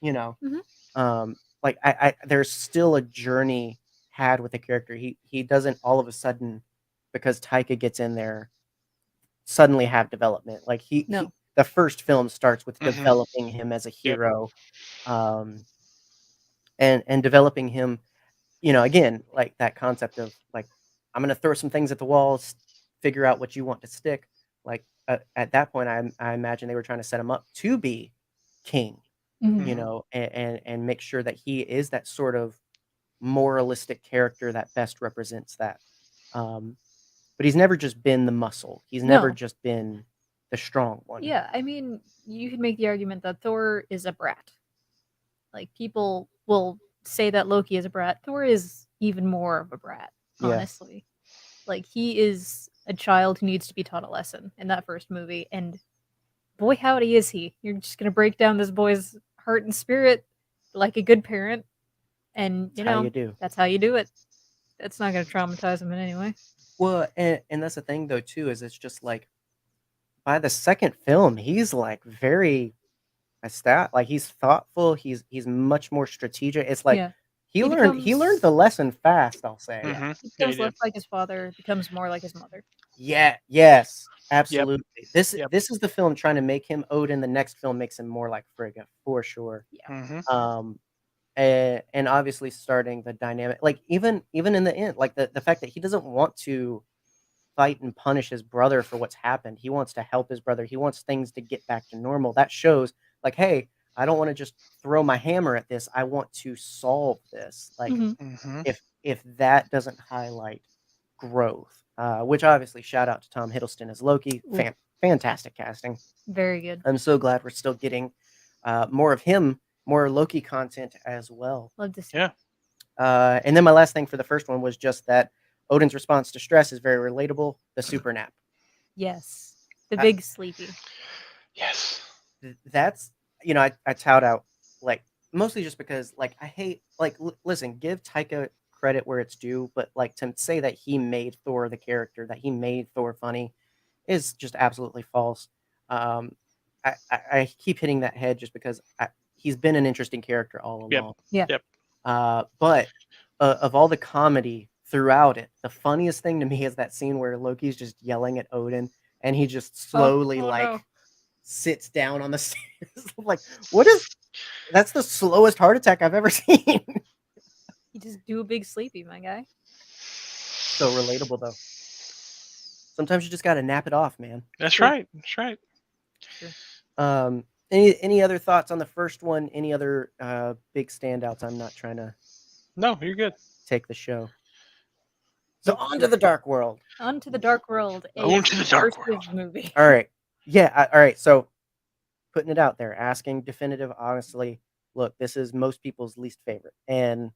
like I there's still a journey had with the character. He doesn't all of a sudden, because Taika gets in there, suddenly have development. Like the first film starts with developing him as a hero, and developing him, again, like that concept of like, I'm going to throw some things at the walls, figure out what you want to stick. Like at that point, I imagine they were trying to set him up to be king, and make sure that he is that sort of moralistic character that best represents that. But he's never just been the muscle. He's never just been the strong one. Yeah, I mean, you could make the argument that Thor is a brat. Like, people will say that Loki is a brat. Thor is even more of a brat, honestly. Like, he is a child who needs to be taught a lesson in that first movie, and boy howdy is he. You're just gonna break down this boy's heart and spirit like a good parent, and that's how you do it. That's not gonna traumatize him in any way. Well, and that's the thing though too, is it's just like by the second film, he's like very like he's thoughtful, he's much more strategic. It's like he learned the lesson fast, I'll say. He becomes less like his father, becomes more like his mother. Yes, absolutely. This is the film trying to make him Odin. The next film makes him more like Frigga, for sure. And obviously starting the dynamic, like even in the end, like the fact that he doesn't want to fight and punish his brother for what's happened. He wants to help his brother. He wants things to get back to normal. That shows like, hey, I don't want to just throw my hammer at this. I want to solve this. Like if that doesn't highlight growth, which obviously shout out to Tom Hiddleston as Loki. Fantastic casting. Very good. I'm so glad we're still getting more of him, more Loki content as well. Love to see. And then my last thing for the first one was just that Odin's response to stress is very relatable. The super nap. Yes. The big sleepy. Yes. That's, I tout out, like, mostly just because, like, I hate, like, listen, give Taika credit where it's due, but, like, to say that he made Thor the character, that he made Thor funny, is just absolutely false. I keep hitting that head just because he's been an interesting character all along. But of all the comedy throughout it, the funniest thing to me is that scene where Loki's just yelling at Odin and he just slowly sits down on the stairs. Like, that's the slowest heart attack I've ever seen. You just do a big sleepy, my guy. So relatable though. Sometimes you just gotta nap it off, man. That's right. Sure. Any other thoughts on the first one? Any other big standouts? I'm not trying to. No, you're good. Take the show. So on to the Dark World. On to the Dark World. On to the Dark World movie. All right. Yeah. All right. So putting it out there, asking definitive, honestly, look, this is most people's least favorite. And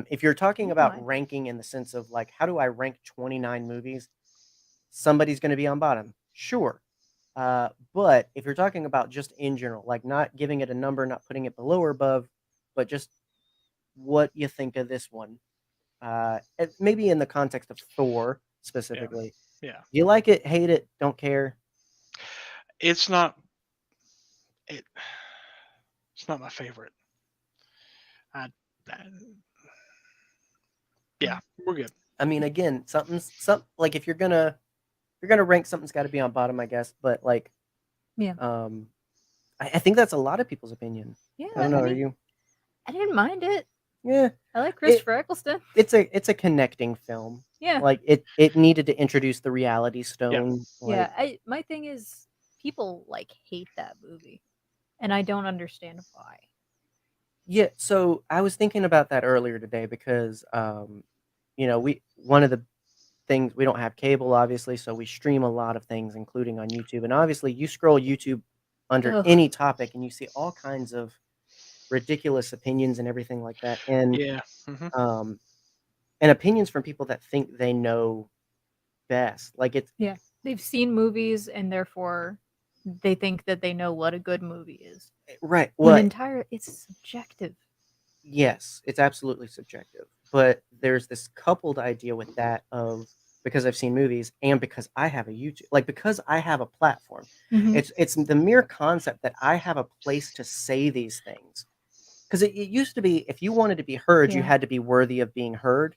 if you're talking about ranking in the sense of like, how do I rank 29 movies? Somebody's going to be on bottom. Sure. But if you're talking about just in general, like not giving it a number, not putting it below or above, but just what you think of this one. Maybe in the context of Thor specifically. Yeah. You like it, hate it, don't care? It's not my favorite. Yeah, we're good. I mean, again, some like if you're gonna rank, something's got to be on bottom, I guess. But like, I think that's a lot of people's opinion. Yeah, I don't know. Are you? I didn't mind it. Yeah, I like Christopher Eccleston. It's a connecting film. Yeah, like it needed to introduce the Reality Stone. My thing is people like hate that movie, and I don't understand why. Yeah, so I was thinking about that earlier today because one of the things, we don't have cable obviously, so we stream a lot of things, including on YouTube, and obviously you scroll YouTube under any topic and you see all kinds of ridiculous opinions and everything like that, and and opinions from people that think they know best. Like it's they've seen movies and therefore they think that they know what a good movie is. Right. Well, it's subjective. Yes, it's absolutely subjective. but there's this coupled idea with that of, because I've seen movies and because I have a YouTube, like because I have a platform, it's the mere concept that I have a place to say these things. Because it used to be, if you wanted to be heard, you had to be worthy of being heard.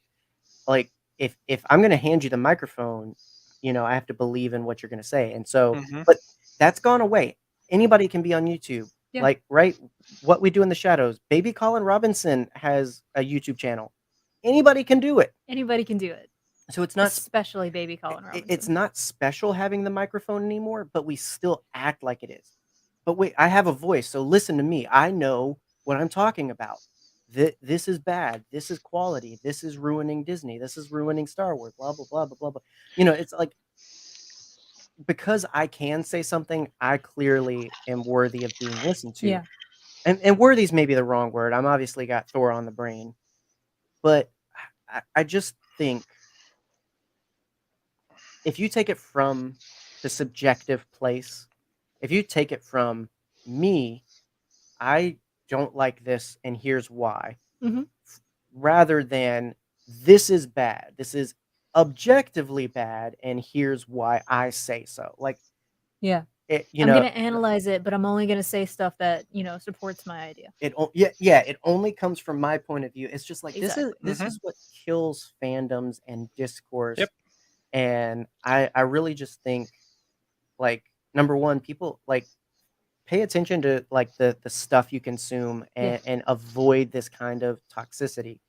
Like if I'm going to hand you the microphone, I have to believe in what you're going to say. And so, but that's gone away. Anybody can be on YouTube. Yeah. Like, right? What We Do in the Shadows. Baby Colin Robinson has a YouTube channel. Anybody can do it. Anybody can do it. So it's not especially Baby Colin Robinson. It's not special having the microphone anymore, but we still act like it is. But wait, I have a voice, so listen to me. I know what I'm talking about. This is bad. This is quality. This is ruining Disney. This is ruining Star Wars. Blah blah blah blah blah blah. It's like, because I can say something, I clearly am worthy of being listened to. Yeah. And worthy is maybe the wrong word. I'm obviously got Thor on the brain, but I just think if you take it from the subjective place, if you take it from me, I don't like this and here's why, rather than this is bad, this is objectively bad and here's why I say so. Like, yeah, I'm going to analyze it, but I'm only going to say stuff that, supports my idea. It only comes from my point of view. It's just like, exactly. this is what kills fandoms and discourse. Yep. And I really just think, like, number one, people like pay attention to like the stuff you consume and avoid this kind of toxicity.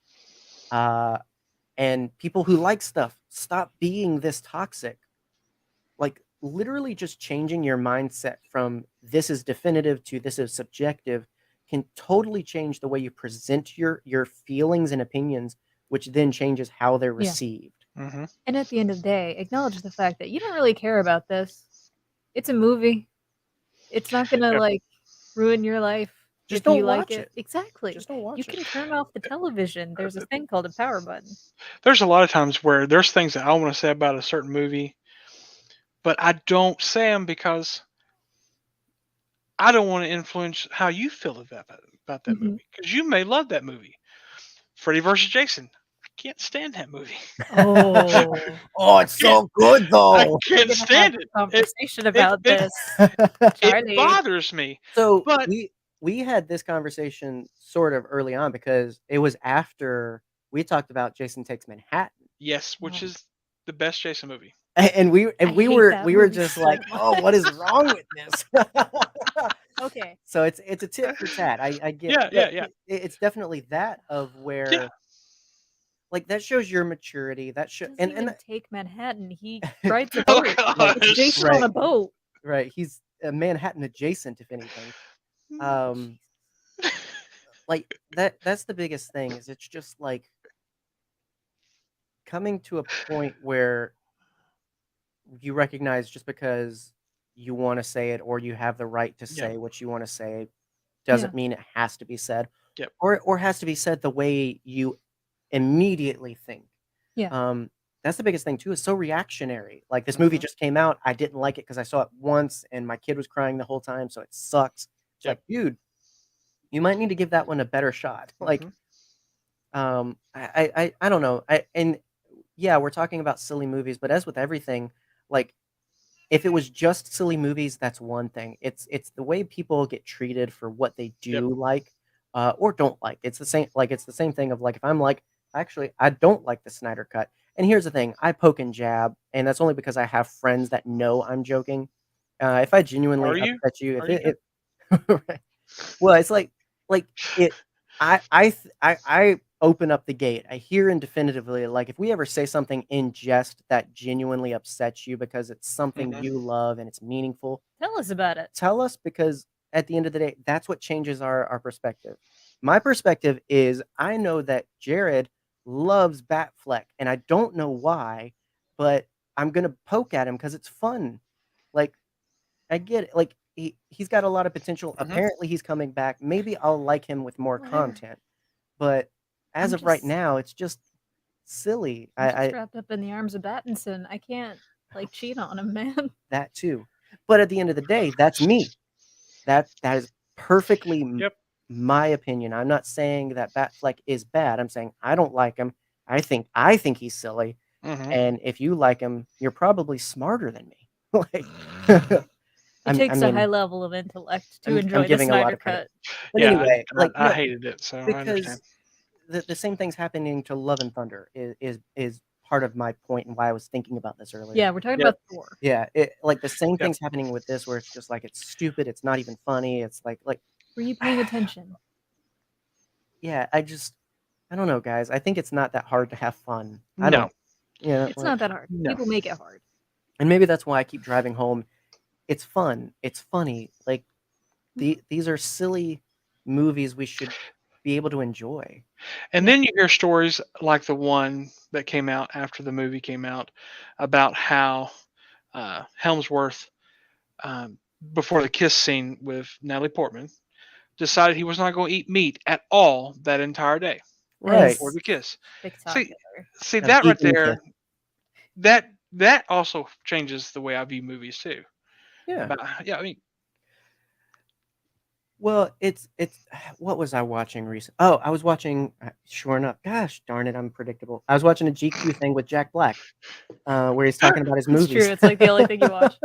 And people who like stuff, stop being this toxic. Like, literally just changing your mindset from this is definitive to this is subjective can totally change the way you present your feelings and opinions, which then changes how they're received. And at the end of the day, acknowledge the fact that you don't really care about this. It's a movie. It's not gonna like ruin your life. Just if don't you watch like it. Exactly. Just don't watch you can turn off the television. There's a thing called a power button. There's a lot of times where there's things that I want to say about a certain movie, but I don't say them because I don't want to influence how you feel about that movie. Because you may love that movie. Freddy versus Jason. I can't stand that movie. Oh, it's so good though. I can't stand it. Conversation about this. It bothers me. So, but we had this conversation sort of early on because it was after we talked about Jason Takes Manhattan. Yes, which is the best Jason movie. And we were just like, oh, what is wrong with this? Okay. So it's a tit for tat. I get. Yeah. It's definitely that of where, like, that shows your maturity. That shows and Take Manhattan. He rides a boat. It's Jason on a boat. Right. He's Manhattan adjacent, if anything. Like that's the biggest thing. Is it's just like coming to a point where you recognize just because you want to say it or you have the right to say what you want to say doesn't mean it has to be said. Yep. Or has to be said the way you immediately think. Yeah. That's the biggest thing too, is so reactionary. Like, this movie just came out, I didn't like it because I saw it once and my kid was crying the whole time, so it sucks. It's like, dude, you might need to give that one a better shot. Like, I don't know. And we're talking about silly movies, but as with everything, like, if it was just silly movies, that's one thing. It's the way people get treated for what they do like or don't like. It's the same. Like, it's the same thing of like, if I'm like, actually, I don't like the Snyder Cut. And here's the thing: I poke and jab, and that's only because I have friends that know I'm joking. If I genuinely upset you, right. Well, it's like it. I open up the gate. I hear and definitively, like, if we ever say something in jest that genuinely upsets you because it's something you love and it's meaningful, tell us about it. Tell us, because at the end of the day, that's what changes our perspective. My perspective is, I know that Jared loves Batfleck, and I don't know why, but I'm gonna poke at him because it's fun. Like, I get it. Like, he's got a lot of potential. Apparently, he's coming back. Maybe I'll like him with more content. But as of right now, it's just silly. I'm just wrapped up in the arms of Battinson. I can't cheat on him, man. That too. But at the end of the day, that's me. That is perfectly my opinion. I'm not saying that Batfleck is bad. I'm saying I don't like him. I think he's silly. And if you like him, you're probably smarter than me. Like, it takes a high level of intellect to enjoy the Snyder Cut. But anyway, I hated it, so I understand. The same thing's happening to Love and Thunder is part of my point and why I was thinking about this earlier. Yeah, we're talking about Thor. Yeah, like the same thing's happening with this, where it's just like it's stupid, it's not even funny. It's like. Were you paying attention? Yeah, I don't know, guys. I think it's not that hard to have fun. It's not that hard. No. People make it hard. And maybe that's why I keep driving home. It's fun. It's funny. Like these are silly movies we should be able to enjoy. And then you hear stories like the one that came out after the movie came out about how Helmsworth, before the kiss scene with Natalie Portman, decided he was not going to eat meat at all that entire day. Right. Before the kiss. See Now, that right there, that also changes the way I view movies too. Yeah. I mean, well, it's what was I watching recently? Oh, I was watching, sure enough, gosh darn it, I'm predictable. I was watching a GQ thing with Jack Black, where he's talking about his movies. It's true. It's like the only thing you watch.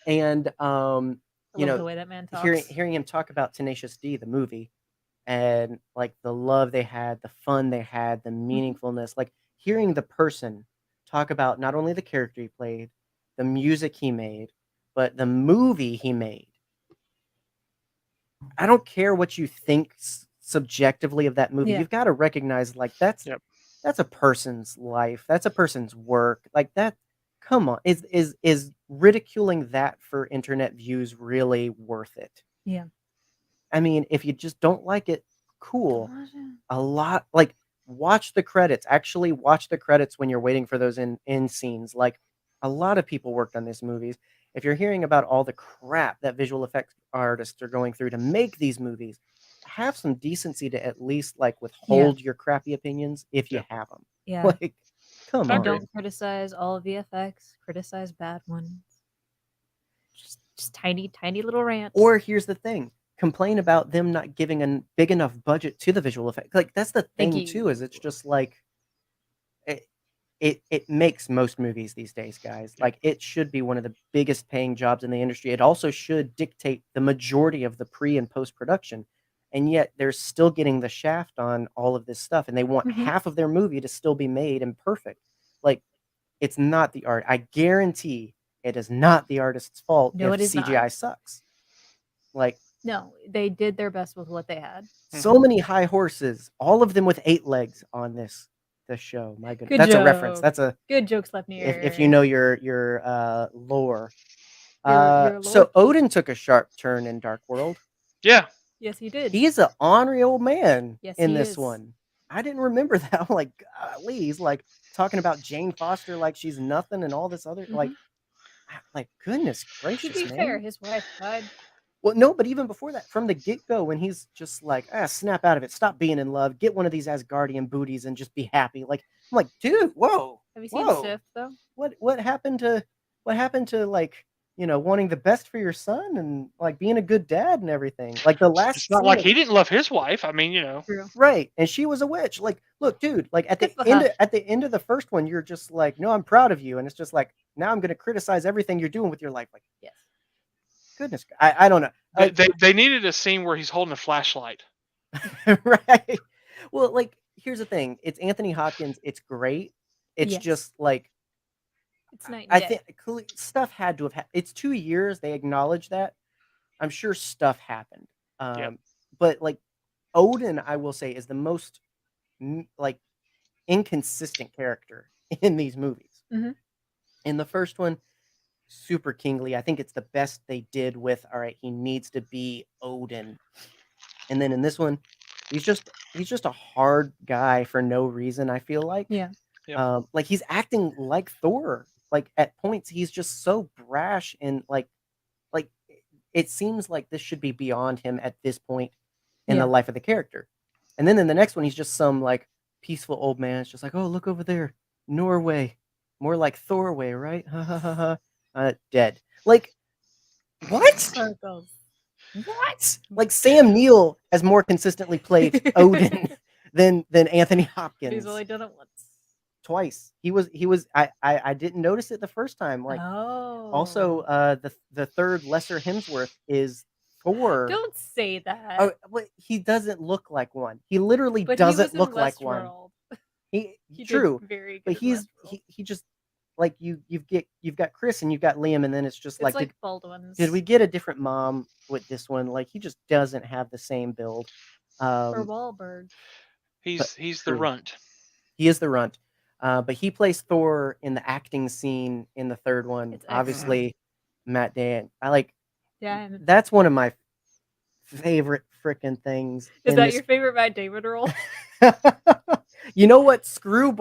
And you know, the way that man talks. Hearing him talk about Tenacious D, the movie, and like the love they had, the fun they had, the meaningfulness, like hearing the person talk about not only the character he played, the music he made, but the movie he made. I don't care what you think subjectively of that movie. You've got to recognize like that's a person's life. That's a person's work. Like that. Come on, is ridiculing that for internet views really worth it? Yeah. I mean, if you just don't like it, cool. A lot, like watch the credits. Actually, watch the credits when you're waiting for those end scenes. Like a lot of people worked on these movies. If you're hearing about all the crap that visual effects artists are going through to make these movies, have some decency to at least like withhold your crappy opinions if you have them. Yeah. Like, come on. Don't criticize all VFX. Criticize bad ones. Just tiny little rants. Or here's the thing: complain about them not giving a big enough budget to the visual effects. Like that's the thing too. Is it's just like it makes most movies these days, guys. Like it should be one of the biggest paying jobs in the industry. It also should dictate the majority of the pre and post production. And yet they're still getting the shaft on all of this stuff, and they want half of their movie to still be made and perfect. Like, it's not the art. I guarantee it is not the artist's fault if CGI sucks. Like, no, they did their best with what they had. So many high horses, all of them with 8 legs on this show. My goodness, that's a reference. That's a good joke, Sleipnir. If you know your lore. So Odin took a sharp turn in Dark World. Yeah. Yes, he did. He's an ornery old man in this is. one. I didn't remember that. I'm like, golly, he's like talking about Jane Foster like she's nothing and all this other like goodness gracious. To be fair, his wife died. Well, no, but even before that, from the get-go, when he's just like, snap out of it, stop being in love, get one of these Asgardian booties and just be happy. Like, I'm like, dude, whoa. Have you seen Sif though? What happened to like, you know, wanting the best for your son and like being a good dad and everything. Like the last It's not like he didn't love his wife. I mean, you know. Right. And she was a witch. Like, look, dude, like at the end of the first one, you're just like, no, I'm proud of you. And it's just like, now I'm gonna criticize everything you're doing with your life. Like, yes. Goodness. I don't know. They needed a scene where he's holding a flashlight. Right. Well, like, here's the thing. It's Anthony Hopkins. It's great. It's just like it's night and I day. think stuff had to have it's 2 years. They acknowledge that. I'm sure stuff happened. But like Odin, I will say, is the most like inconsistent character in these movies. In the first one, super kingly. I think it's the best they did with, all right, he needs to be Odin. And then in this one, he's just a hard guy for no reason, I feel like. Like he's acting like Thor. Like at points he's just so brash and like it seems like this should be beyond him at this point in the life of the character. And then in the next one he's just some like peaceful old man. It's just like, oh, look over there, Norway. More like Thorway, right? Dead. Like what? What? Like Sam Neill has more consistently played Odin than Anthony Hopkins. He's only done it once. Twice. He was. I didn't notice it the first time. Like, also, the third lesser Hemsworth is Thor. Don't say that. Oh, but he doesn't look like one. He literally doesn't look like one. He true, very good, but he just like you've got Chris and you've got Liam, and then it's just it's like Baldwin's. Did we get a different mom with this one? Like he just doesn't have the same build. Or Wahlberg. He's the runt. He is the runt. But he plays Thor in the acting scene in the third one. Obviously, Matt Damon. Yeah, that's one of my favorite freaking things. Is that your favorite Matt Damon role? You know what? Screw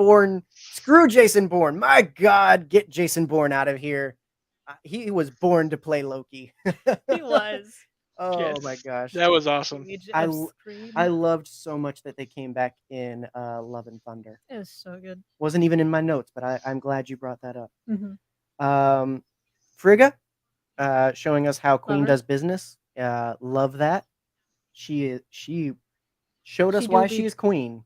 Jason Bourne. My God, get Jason Bourne out of here. He was born to play Loki. He was. Oh yes. My gosh, that was awesome. I loved so much that they came back in Love and Thunder. It was so good. Wasn't even in my notes, but I'm glad you brought that up. Mm-hmm. Frigga, showing us how Queen does business. Love that. She showed us why she is Queen.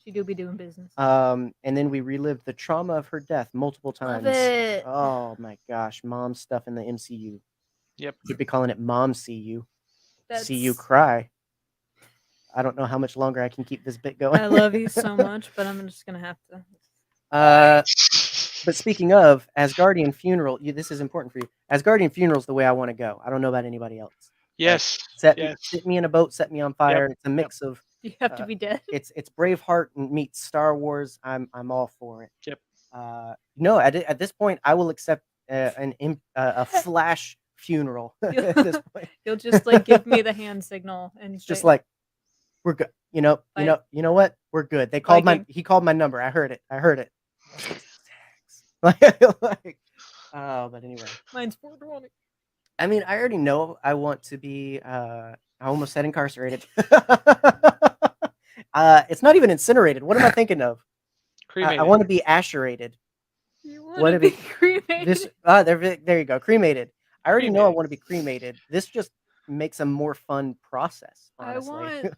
She do be doing business. And then we relived the trauma of her death multiple times. Love it. Oh my gosh, mom stuff in the MCU. Yep. Should be calling it Mom See You. See you cry. I don't know how much longer I can keep this bit going. I love you so much, but I'm just gonna have to. But speaking of Asgardian funeral, this is important for you. Asgardian funeral's the way I want to go. I don't know about anybody else. Yes. Set me in a boat, set me on fire. Yep. It's a mix of. You have to be dead. It's Braveheart meets Star Wars. I'm all for it. Yep. No, at this point, I will accept a Flash funeral. At this point, you'll just give me the hand signal and it's just like we're good. You know what? We're good. He called my number. I heard it. But anyway, mine's 420. I mean, I already know I want to be. I almost said incarcerated. It's not even incinerated. What am I thinking of? Cremated. I want to be asherated. You want to be cremated? There you go. Cremated. I already know I want to be cremated. This just makes a more fun process. Honestly.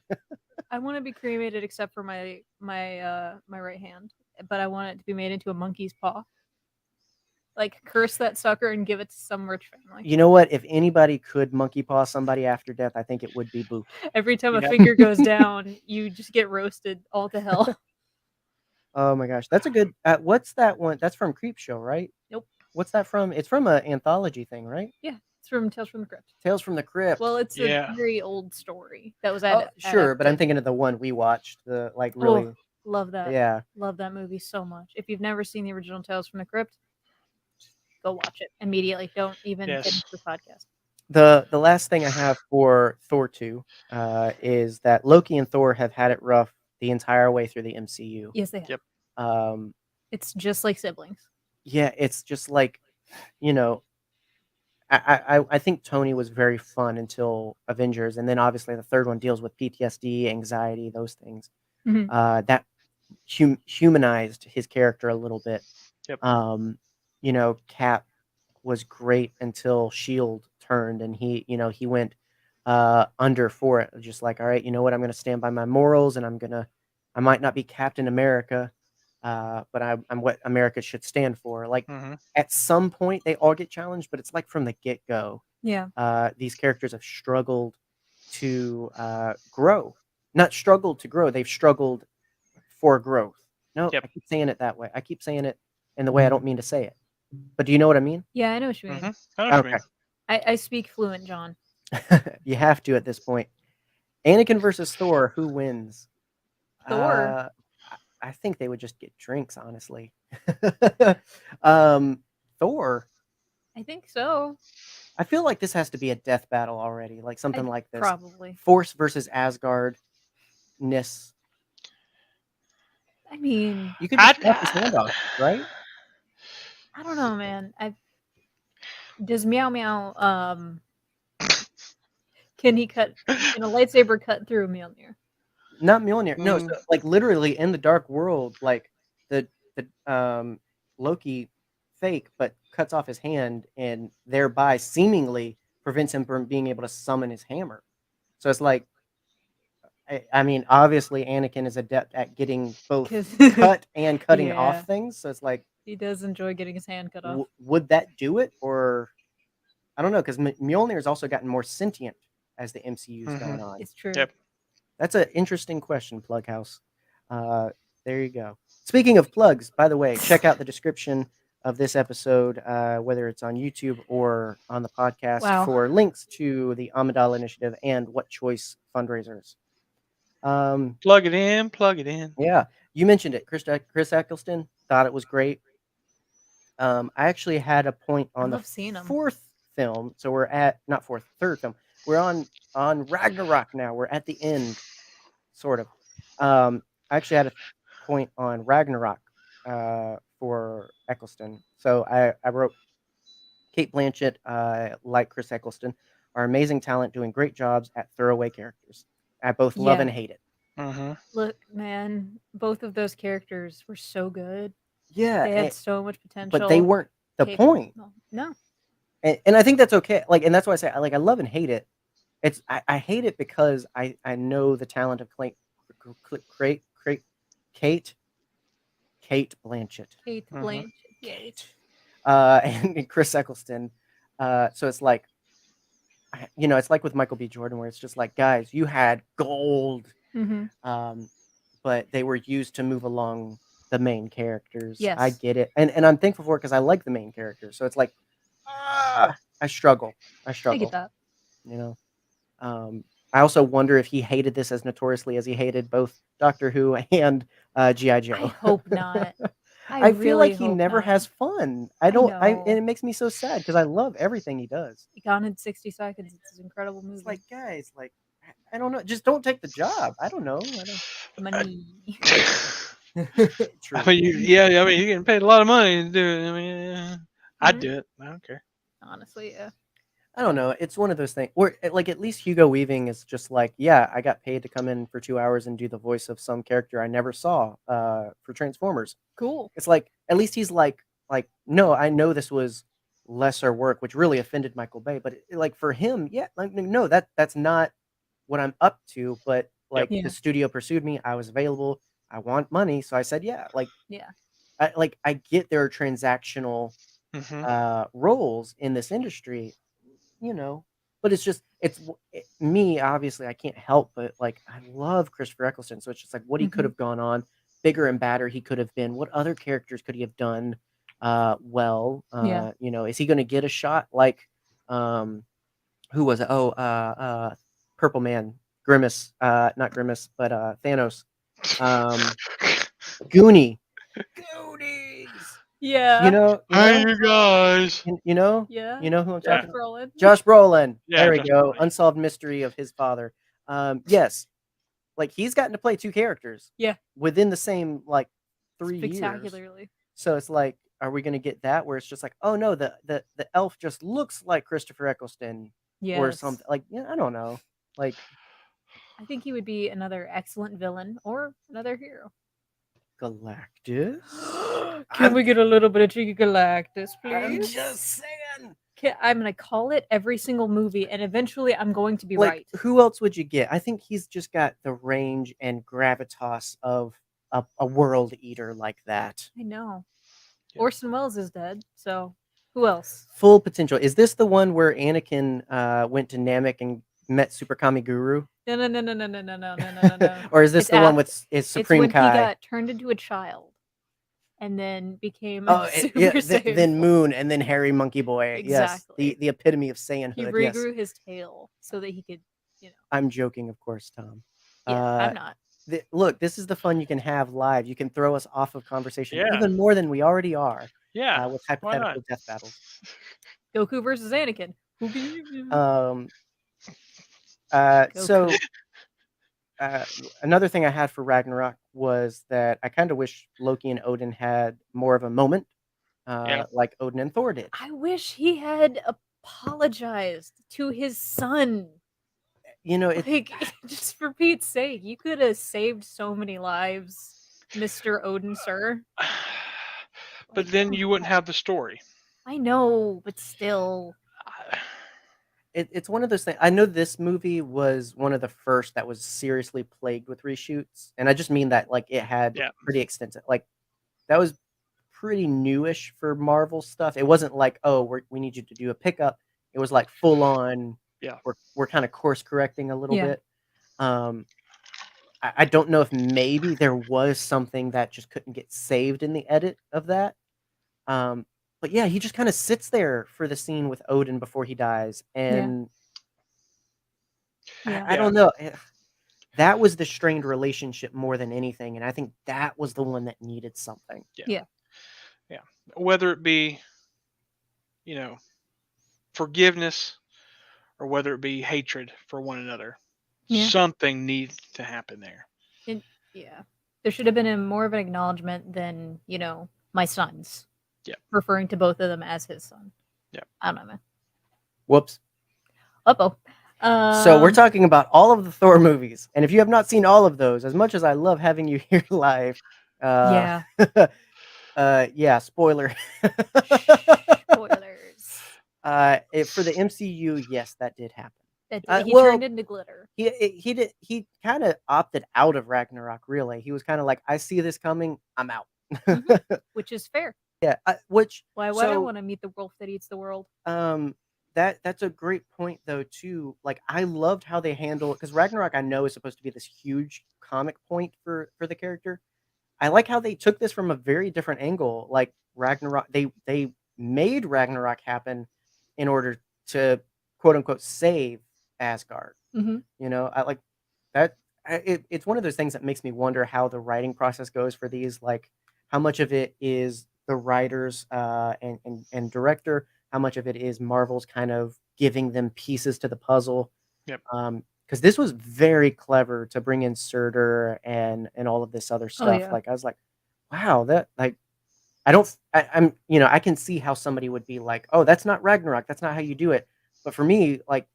I want to be cremated, except for my right hand, but I want it to be made into a monkey's paw. Like curse that sucker and give it to some rich family. You know what? If anybody could monkey paw somebody after death, I think it would be Boo. Every time a finger goes down, you just get roasted all to hell. Oh my gosh, that's a good. What's that one? That's from Creepshow, right? Nope. What's that from? It's from an anthology thing, right? Yeah, it's from Tales from the Crypt. Tales from the Crypt. Well, it's a very old story that was sure, but I'm thinking of the one we watched. Really. Oh, love that. Yeah, love that movie so much. If you've never seen the original Tales from the Crypt, go watch it immediately. Don't even finish the podcast. The last thing I have for Thor 2 is that Loki and Thor have had it rough the entire way through the MCU. Yes, they have. Yep. It's just like siblings. Yeah, it's just like, I think Tony was very fun until Avengers, and then obviously the third one deals with PTSD, anxiety, those things. Mm-hmm. That humanized his character a little bit. Yep. Cap was great until SHIELD turned, and he went under for it. Just like, all right, you know what? I'm going to stand by my morals, and I might not be Captain America, but I'm what America should stand for. Like at some point, they all get challenged, but it's like from the get go. Yeah. These characters have struggled to grow. Not struggled to grow. They've struggled for growth. No, I keep saying it that way. I keep saying it in the way I don't mean to say it. But do you know what I mean? Yeah, I know what you mean. I know what you mean. I speak fluent, John. You have to at this point. Anakin versus Thor, who wins? Thor. I think they would just get drinks, honestly. Thor. I think so. I feel like this has to be a death battle already, like something like this. Probably. Force versus Asgard-ness. I mean, you could just snap his hand off, right? I don't know, man. Does Meow Meow can a lightsaber cut through Mjolnir? Not Mjolnir. No, so, like literally in the Dark World, like the Loki fake, but cuts off his hand and thereby seemingly prevents him from being able to summon his hammer. So it's like, I mean, obviously Anakin is adept at getting both cut and cutting off things. So it's like he does enjoy getting his hand cut off. Would that do it, or I don't know? Because Mjolnir's also gotten more sentient as the MCU's gone on. It's true. Yep. That's an interesting question, Plughouse. There you go. Speaking of plugs, by the way, check out the description of this episode, whether it's on YouTube or on the podcast, for links to the Amidala Initiative and What Choice fundraisers. Plug it in. Plug it in. Yeah, you mentioned it, Chris Eccleston. Thought it was great. I actually had a point on the fourth film, so we're at third film. We're on Ragnarok now. We're at the end, sort of. I actually had a point on Ragnarok for Eccleston. So I wrote Cate Blanchett, like Chris Eccleston, are amazing talent doing great jobs at throwaway characters. I both love and hate it. Look, man, both of those characters were so good. Yeah, they had so much potential, but they weren't the point. No. And I think that's okay. Like, and that's why I say I love and hate it. I hate it because I know the talent of Cate Blanchett. Cate Blanchett. And Chris Eccleston. So it's like, it's like with Michael B. Jordan, where it's just like, guys, you had gold, but they were used to move along the main characters. Yes. I get it, and I'm thankful for it because I like the main characters. So it's like, I struggle. I get that. I also wonder if he hated this as notoriously as he hated both Doctor Who and G.I. Joe. I hope not. I feel like he never has fun. And it makes me so sad because I love everything he does. Gone in 60 Seconds. It's an incredible movie. It's like, guys, like, I don't know. Just don't take the job. I don't know. Money. True. I mean, you're getting paid a lot of money to do it. I mean, I'd do it. I don't care. Honestly, yeah. I don't know. It's one of those things where, like, at least Hugo Weaving is just like, yeah, I got paid to come in for 2 hours and do the voice of some character I never saw for Transformers. Cool. It's like, at least he's like, no, I know this was lesser work, which really offended Michael Bay. But like for him, yeah, like, no, that's not what I'm up to. But like the studio pursued me. I was available. I want money. So I said, yeah, like, I get there are transactional roles in this industry, but it's just, me, obviously I can't help but like, I love Christopher Eccleston. So it's just like what he could have gone on, bigger and badder he could have been. What other characters could he have done well? Is he going to get a shot like, who was it? Purple Man, Grimace, not Grimace, but Thanos. Goonies. Yeah. Hey, you guys. Yeah. You know who I'm talking about? Brolin. Josh Brolin. Yeah, there we Josh go. Brolin. Unsolved mystery of his father. Yes. Like he's gotten to play two characters. Yeah. Within the same like 3 years. Spectacularly. So it's like, are we going to get that where it's just like, oh no, the elf just looks like Christopher Eccleston or something? Like, I don't know. Like, I think he would be another excellent villain or another hero. Galactus. Can we get a little bit of cheeky Galactus, please? I'm just saying. I'm gonna call it every single movie, and eventually I'm going to be right. Who else would you get? I think he's just got the range and gravitas of a world eater like that. I know. Yeah. Orson Welles is dead, so who else? Full potential. Is this the one where Anakin went to Namek and met Super Kami Guru? No. Or is this the one with Supreme it's when Kai? He got turned into a child, and then became Super Saiyan. Then Moon, and then Harry Monkey Boy. Exactly. Yes, the epitome of Saiyanhood. He regrew his tail so that he could, I'm joking, of course, Tom. Yeah, I'm not. Look, this is the fun you can have live. You can throw us off of conversation even more than we already are. Yeah. With hypothetical death battles. Goku versus Anakin. So another thing I had for Ragnarok was that I kind of wish Loki and Odin had more of a moment, like Odin and Thor did. I wish he had apologized to his son. Just for Pete's sake, you could have saved so many lives, Mr. Odin, sir. But then you wouldn't have the story. I know, but still. it's one of those things. I know this movie was one of the first that was seriously plagued with reshoots, and I just mean that like it had pretty extensive. Like that was pretty newish for Marvel stuff. It wasn't like, oh, we need you to do a pickup. It was like full on. Yeah, we're kind of course correcting a little bit. I don't know if maybe there was something that just couldn't get saved in the edit of that. But yeah, he just kind of sits there for the scene with Odin before he dies, and I don't know. That was the strained relationship more than anything, and I think that was the one that needed something. Yeah. Whether it be, forgiveness, or whether it be hatred for one another, something needs to happen there. There should have been more of an acknowledgement than my sons. Yeah, referring to both of them as his son. Yeah, I don't know, man. Whoops. Uh-oh. So we're talking about all of the Thor movies, and if you have not seen all of those, as much as I love having you here live, yeah, spoiler. Spoilers. For the MCU, yes, that did happen. He turned into glitter. He kind of opted out of Ragnarok. Really, he was kind of like, I see this coming, I'm out. Which is fair. Yeah. Why would I want to meet the wolf that eats the world? That's a great point though too. Like I loved how they handle it, because Ragnarok I know is supposed to be this huge comic point for the character. I like how they took this from a very different angle. Like Ragnarok, they made Ragnarok happen in order to quote unquote save Asgard. I like that. It's one of those things that makes me wonder how the writing process goes for these. Like how much of it is the writers and director, how much of it is Marvel's kind of giving them pieces to the puzzle. Yep. Because this was very clever to bring in Surtur and all of this other stuff. Like I was like, wow, that like I'm I can see how somebody would be like, oh, that's not Ragnarok, that's not how you do it. But for me, like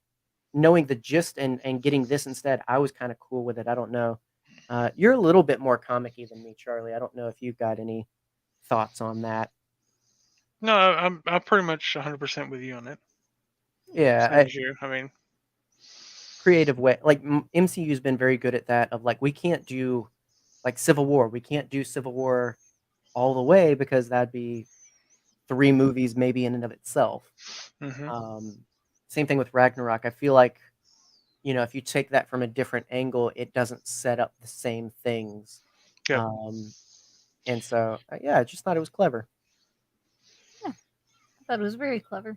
knowing the gist and getting this instead, I was kind of cool with it. I don't know. You're a little bit more comic-y than me, Charlie. I don't know if you've got any thoughts on that. No, I'm pretty much 100% with you on it. Yeah, I mean, creative way. Like MCU's been very good at that. Of like, we can't do like Civil War. We can't do Civil War all the way because that'd be 3 movies maybe in and of itself. Same thing with Ragnarok. I feel like if you take that from a different angle, it doesn't set up the same things. Yeah. And so I just thought it was clever. I thought it was very clever.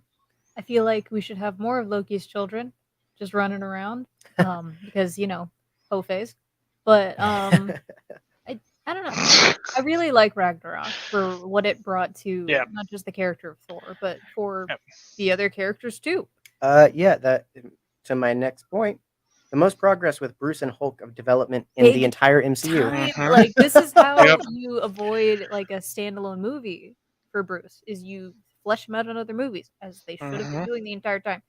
I feel like we should have more of Loki's children just running around because whole phase. But I don't know. I really like Ragnarok for what it brought to not just the character of Thor, but for the other characters too. That to my next point, the most progress with Bruce and Hulk of development in the entire MCU. Like this is how you avoid like a standalone movie for Bruce is you flesh him out in other movies, as they should have been doing the entire time.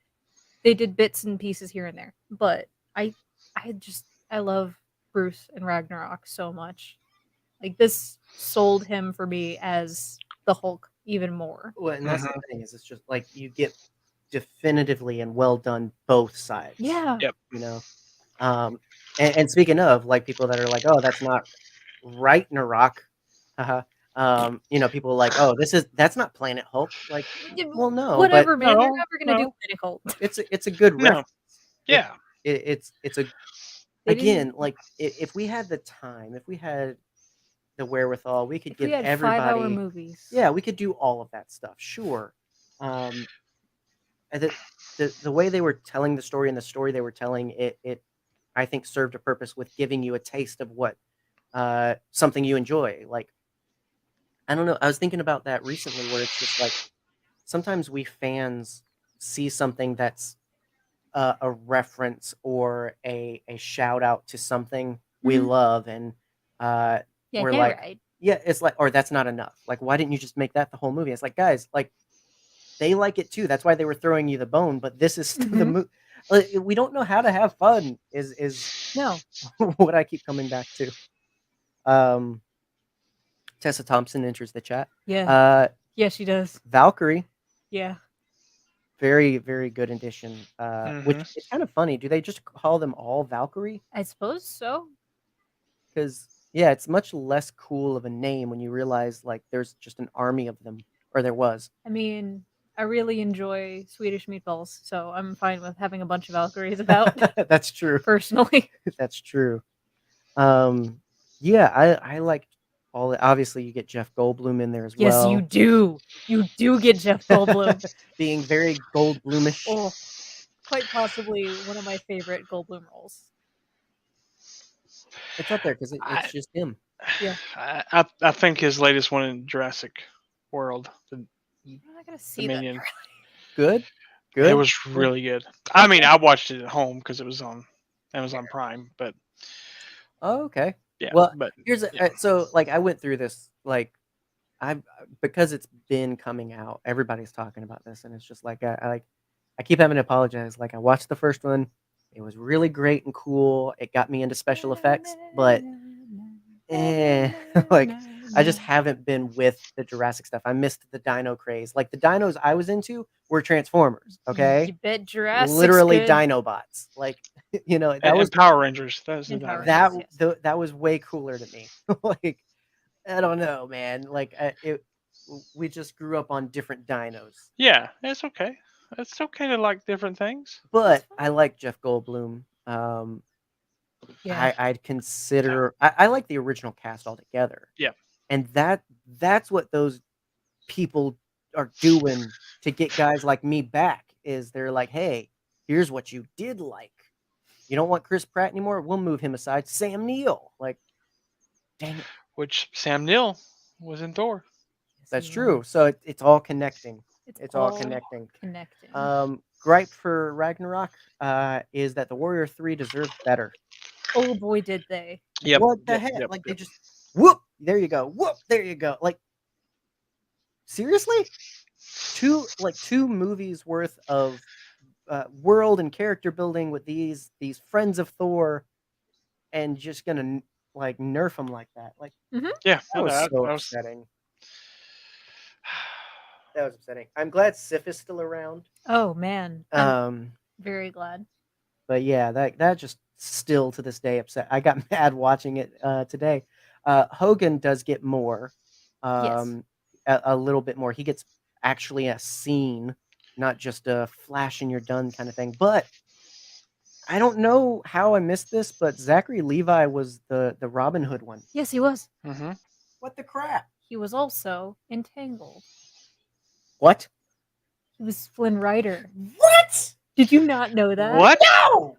They did bits and pieces here and there, but I love Bruce and Ragnarok so much. Like this sold him for me as the Hulk even more. Well, and that's the thing is, it's just like you get definitively and well done both sides. Yeah. Yep. And speaking of like people that are like, oh, that's not Ragnarok. People are like, oh, that's not Planet Hulk. Like, well, no, whatever, but man. You're never gonna do Planet Hulk. It's a good reference. Yeah. It's a again, like if we had the time, if we had the wherewithal, we could give everybody 5-hour movies. Yeah, we could do all of that stuff. Sure. The way they were telling the story and the story they were telling it I think served a purpose with giving you a taste of what something you enjoy. Like I don't know, I was thinking about that recently where it's just like sometimes we fans see something that's a reference or a shout out to something we love, and we're like, right. Yeah, it's like, or that's not enough. Like, why didn't you just make that the whole movie? It's like, guys, like they like it too. That's why they were throwing you the bone. But this is the movie. We don't know how to have fun. Is no what I keep coming back to. Tessa Thompson enters the chat. Yeah. Yeah, she does. Valkyrie. Yeah. Very, very good addition. Which it's kind of funny. Do they just call them all Valkyrie? I suppose so. Because yeah, it's much less cool of a name when you realize like there's just an army of them, or there was. I mean, I really enjoy Swedish meatballs, so I'm fine with having a bunch of Valkyries about. That's true. Personally, that's true. Yeah, I like all. Obviously, you get Jeff Goldblum in there as well. Yes, you do. You do get Jeff Goldblum being very Goldblumish. Oh, quite possibly one of my favorite Goldblum roles. It's up there because it's just him. Yeah, I think his latest one in Jurassic World. I'm not gonna see that. Good. It was really good. I mean, I watched it at home because it was on Amazon Prime, but okay. Yeah. Well, but here's so like I went through this like because it's been coming out. Everybody's talking about this, and it's just like I keep having to apologize. Like I watched the first one. It was really great and cool. It got me into special effects, but like I just haven't been with the Jurassic stuff. I missed the dino craze. Like the dinos I was into were Transformers. Okay, You bet Jurassic. literally Dinobots. Like that was Power Rangers. That was way cooler to me. Like I don't know, man. Like we just grew up on different dinos. Yeah, it's okay. It's okay to like different things. But I like Jeff Goldblum. Yeah. I'd consider. I like the original cast altogether. Yeah, and that's what those people are doing to get guys like me back. Is they're like, hey, here's what you did like. You don't want Chris Pratt anymore? We'll move him aside. Sam Neill, like, dang it. Which Sam Neill was in Thor. That's true. So it's all connecting. It's all connecting. Gripe for Ragnarok is that the Warrior 3 deserved better. Oh boy, did they! Yep. What the heck? Like they just whoop. There you go. Whoop. There you go. Like seriously, two movies worth of world and character building with these friends of Thor, and just gonna like nerf them like that. Like yeah, that was so upsetting. That was upsetting. I'm glad Sif is still around. Oh man, I'm very glad. But yeah, that just still to this day upset. I got mad watching it today. Hogan does get more, a little bit more. He gets actually a scene, not just a flash and you're done kind of thing. But I don't know how I missed this, but Zachary Levi was the Robin Hood one. Yes, he was. Mm-hmm. What the crap? He was also Entangled. What? He was Flynn Rider. What? Did you not know that? What? No!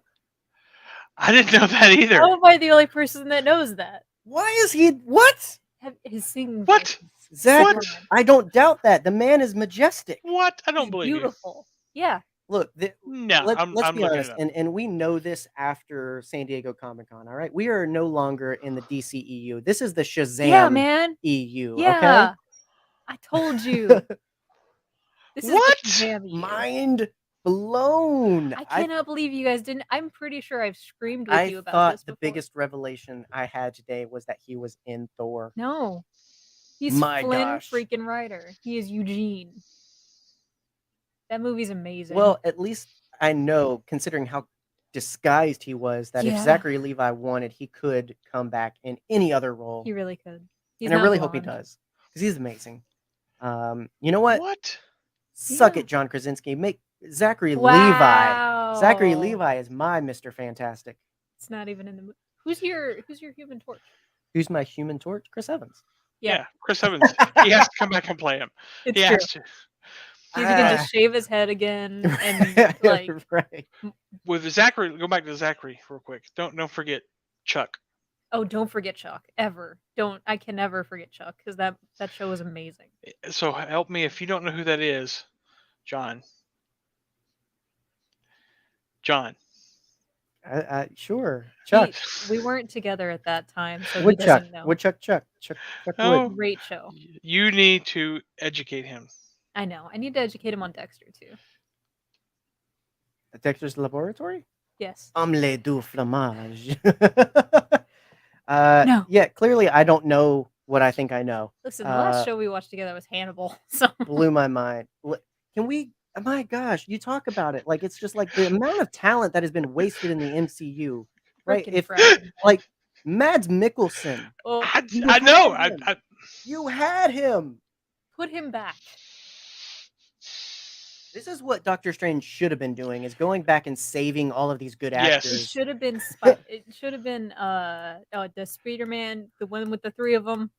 I didn't know that either. How am I the only person that knows that? Why is he... What? His singing What? Zach, What? I don't doubt that. The man is majestic. What? I don't believe beautiful. Yeah. Look, no, let's be honest, and we know this after San Diego Comic-Con, all right? We are no longer in the DCEU. This is the Shazam EU, yeah. okay? I told you. This is what? the Shazam EU. Mind blown. I cannot believe you guys didn't. I'm pretty sure I've screamed with you about this before. The biggest revelation I had today was that he was in Thor. No. He's Flynn freaking Rider. He is Eugene. That movie's amazing. Well, at least I know, considering how disguised he was, that if Zachary Levi wanted, he could come back in any other role. He really could. And I really hope he does, because he's amazing. You know what? What? Suck it, John Krasinski. Make Zachary Levi. Zachary Levi is my Mr. Fantastic. It's not even in the movie. Who's your Human Torch? Who's my Human Torch? Chris Evans. Yeah, Chris Evans. He has to come back and play him. It's true. Has to. He's gonna just shave his head again and like right. With Zachary, go back to Zachary real quick. Don't forget Chuck. Oh, don't forget Chuck. Ever. I can never forget Chuck, because that show was amazing. So help me if you don't know who that is, John. Sure. Chuck. We weren't together at that time, so Woodchuck. He doesn't know. Chuck. Oh, great show. You need to educate him. I know. I need to educate him on Dexter too. Dexter's Laboratory? Yes. Omelette du fromage. No. Yeah, clearly I don't know what I think I know. Listen, the last show we watched together was Hannibal. So blew my mind. Can we My gosh, you talk about it like it's just like the amount of talent that has been wasted in the MCU, right? Freaking Freddy. Like Mads Mikkelsen, Oh, I know. you had him. Put him back. This is what Doctor Strange should have been doing: is going back and saving all of these good It actors. should have been it should have been the Spider-Man, the one with the 3 of them.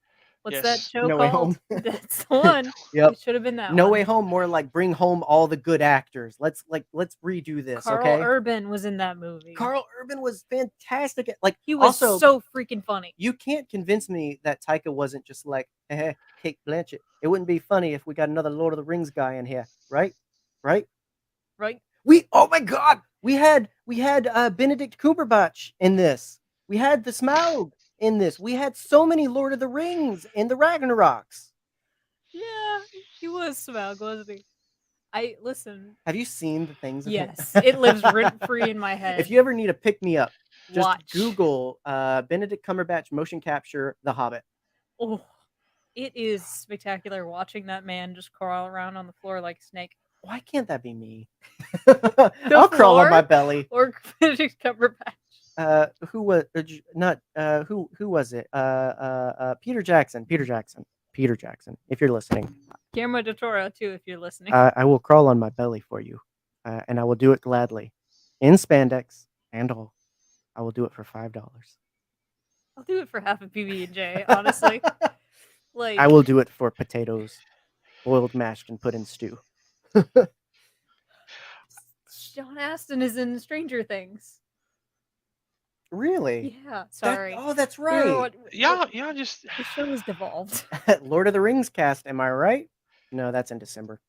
What's that show No Way called? Home. That's the one. Yep. It should have been that No one. Way Home, more like bring home all the good actors. Let's redo this. Carl Urban was in that movie. Carl Urban was fantastic. Like he was also, so freaking funny. You can't convince me that Taika wasn't just like, Kate Blanchett. It wouldn't be funny if we got another Lord of the Rings guy in here, right? Right? Oh my God, we had Benedict Cumberbatch in this. We had the Smaug in this. We had so many Lord of the Rings in the Ragnaroks. Yeah, he was Smaug, wasn't he? Listen. Have you seen the things? Yes, it lives rent free in my head. If you ever need a pick me up, just watch. Google Benedict Cumberbatch motion capture The Hobbit. Oh, it is spectacular watching that man just crawl around on the floor like a snake. Why can't that be me? I'll crawl on my belly. Or Benedict Cumberbatch. Who was not? Who was it? Peter Jackson. If you're listening. Guillermo del Toro too. If you're listening. I will crawl on my belly for you, and I will do it gladly, in spandex and all. I will do it for $5. I'll do it for half a PB&J, honestly. Like I will do it for potatoes, boiled, mashed, and put in stew. Sean Astin is in Stranger Things. Really? Yeah. Sorry. That's right. Y'all just the show has devolved. Lord of the Rings cast. Am I right? No, that's in December.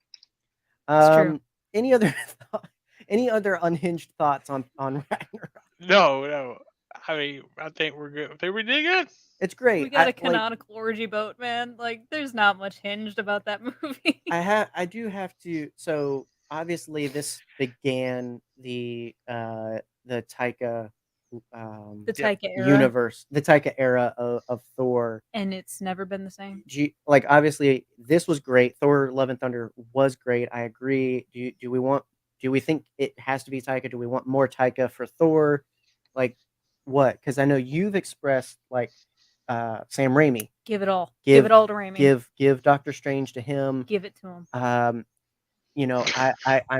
It's true. Any other unhinged thoughts on Ragnarok? No. I mean, I think we're good. I think we did good. It's great. We got a canonical orgy boat, man. Like, there's not much hinged about that movie. I do have to. So obviously, this began the Taika. The Taika era. Universe, the Taika era of Thor, and it's never been the same. Like obviously, this was great. Thor: Love and Thunder was great. I agree. Do we think it has to be Taika? Do we want more Taika for Thor? Like what? Because I know you've expressed like Sam Raimi. Give it all. Give it all to Raimi. Give Doctor Strange to him. Give it to him. I'm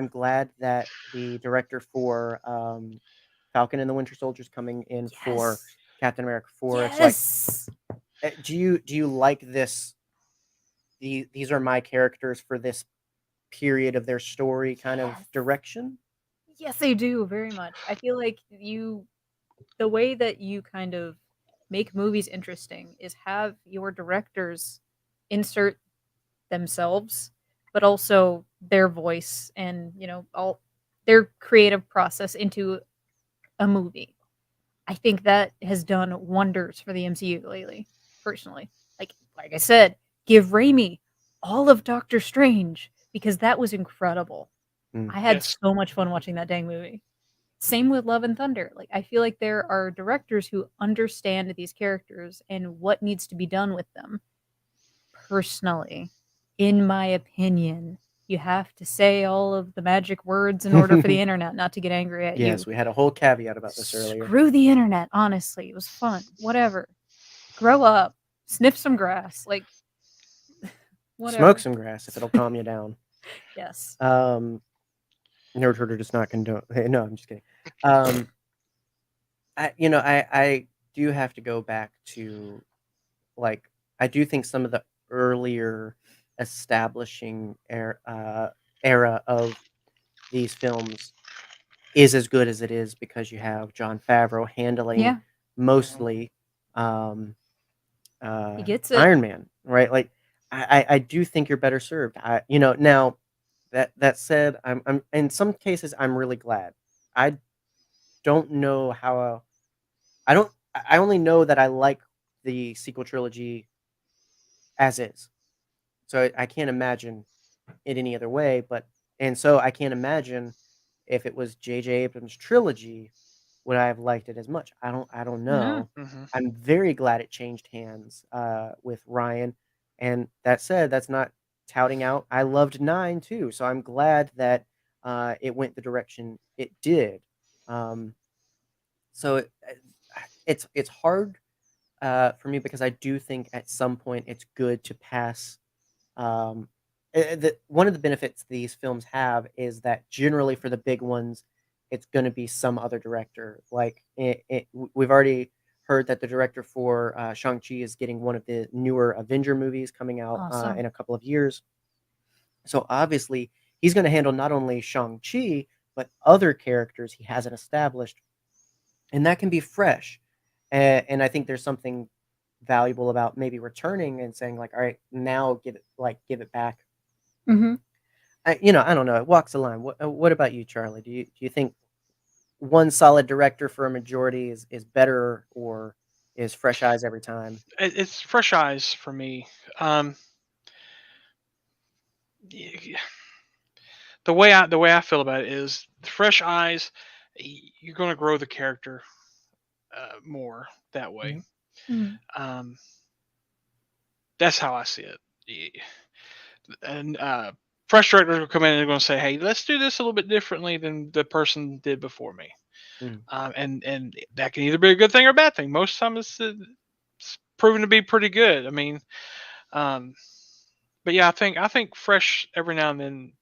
glad that the director for Falcon and the Winter Soldier's coming in for Captain America 4. Yes. It's like, do you like this? These are my characters for this period of their story kind of direction? Yes, I do very much. I feel like the way that you kind of make movies interesting is have your directors insert themselves, but also their voice and all their creative process into a movie. I think that has done wonders for the MCU lately, personally. Like I said, give Raimi all of Doctor Strange because that was incredible. I had so much fun watching that dang movie. Same with Love and Thunder. Like I feel like there are directors who understand these characters and what needs to be done with them. Personally, in my opinion, you have to say all of the magic words in order for the internet not to get angry at you. Yes, we had a whole caveat about this earlier. Screw the internet, honestly. It was fun. Whatever. Grow up. Sniff some grass. Like, whatever. Smoke some grass if it'll calm you down. Yes. Nerd Herder does not condone. No, I'm just kidding. I do have to go back to, like, I do think some of the earlier establishing era of these films is as good as it is because you have Jon Favreau handling mostly he gets it. Iron Man, right? Like I do think you're better served. Now that said, I'm in some cases I'm really glad. I don't know how I only know that I like the sequel trilogy as is. So I can't imagine it any other way, and so I can't imagine if it was J.J. Abrams' trilogy, would I have liked it as much? I don't know. Mm-hmm. I'm very glad it changed hands with Ryan. And that said, that's not touting out. I loved 9 too, so I'm glad that it went the direction it did. So it's hard for me because I do think at some point it's good to pass. One of the benefits these films have is that generally for the big ones, it's going to be some other director. Like we've already heard that the director for Shang-Chi is getting one of the newer Avenger movies coming out Awesome. in a couple of years. So obviously he's going to handle not only Shang-Chi, but other characters he hasn't established. And that can be fresh. And I think there's something valuable about maybe returning and saying like, all right, now give it back. Mm-hmm. I don't know. It walks the line. What about you, Charlie? Do you think one solid director for a majority is better, or is fresh eyes every time? It's fresh eyes for me. The way I feel about it is fresh eyes. You're going to grow the character more that way. Mm-hmm. That's how I see it. And fresh directors will come in and they're going to say, "Hey, let's do this a little bit differently than the person did before me." And that can either be a good thing or a bad thing. Most times it's proven to be pretty good. I mean, but yeah, I think fresh every now and then.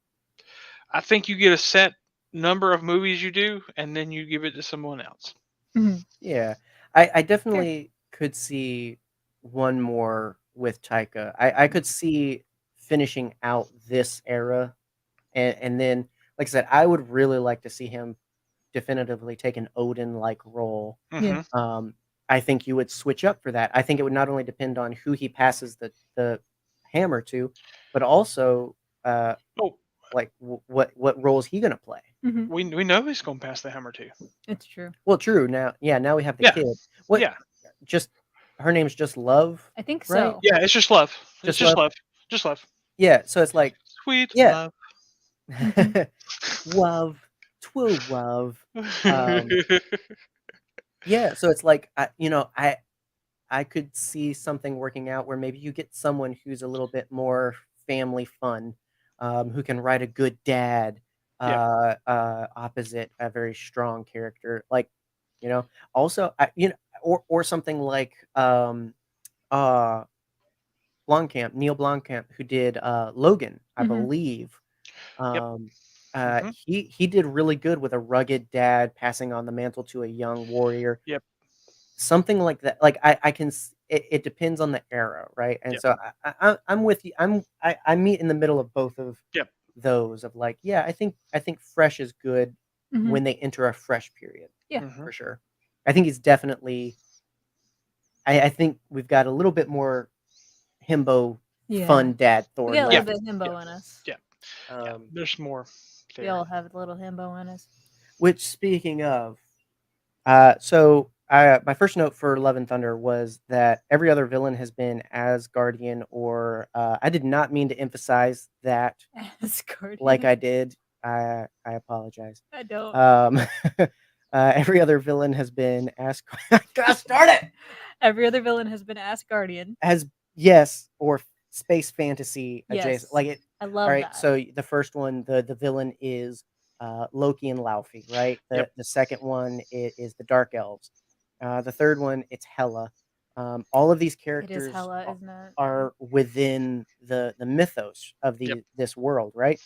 I think you get a set number of movies you do, and then you give it to someone else. Mm-hmm. Yeah, I definitely could see one more with Taika. I could see finishing out this era, and then, like I said, I would really like to see him definitively take an Odin-like role. Yeah. I think you would switch up for that. I think it would not only depend on who he passes the hammer to, but also like what role is he going to play? Mm-hmm. We know he's going to pass the hammer to. It's true. Well, true. Now we have the kid. What? Yeah. Just her name's just Love. I think right? so. Yeah, it's just love. It's just love. Just love. Yeah. So it's like sweet love. Love. True love. Yeah. So it's like I could see something working out where maybe you get someone who's a little bit more family fun, who can write a good dad, opposite a very strong character, like also or something like Neil Blomkamp, who did Logan, I believe. He did really good with a rugged dad passing on the mantle to a young warrior. Yep. Something like that. Like I can. It depends on the era, right? And so I'm with you. I meet in the middle of both of those. Of like, yeah, I think fresh is good when they enter a fresh period. Yeah, for sure. I think he's definitely. I think we've got a little bit more himbo fun dad Thor. We got a little bit of himbo in us. Yeah. There's more. We all have a little himbo in us. Which, speaking of, so my first note for Love and Thunder was that every other villain has been Asgardian, or I did not mean to emphasize that Asgardian. Like I did. I apologize. I don't. Every other villain has been Gosh, start it! Every other villain has been Asgardian. Or space fantasy adjacent. Yes. Like it. I love all right, that. so the first one, the villain is Loki and Laufey, right? The second one is the Dark Elves. The third one, it's Hela. All of these characters Hela, isn't it? are within the mythos of this world, right?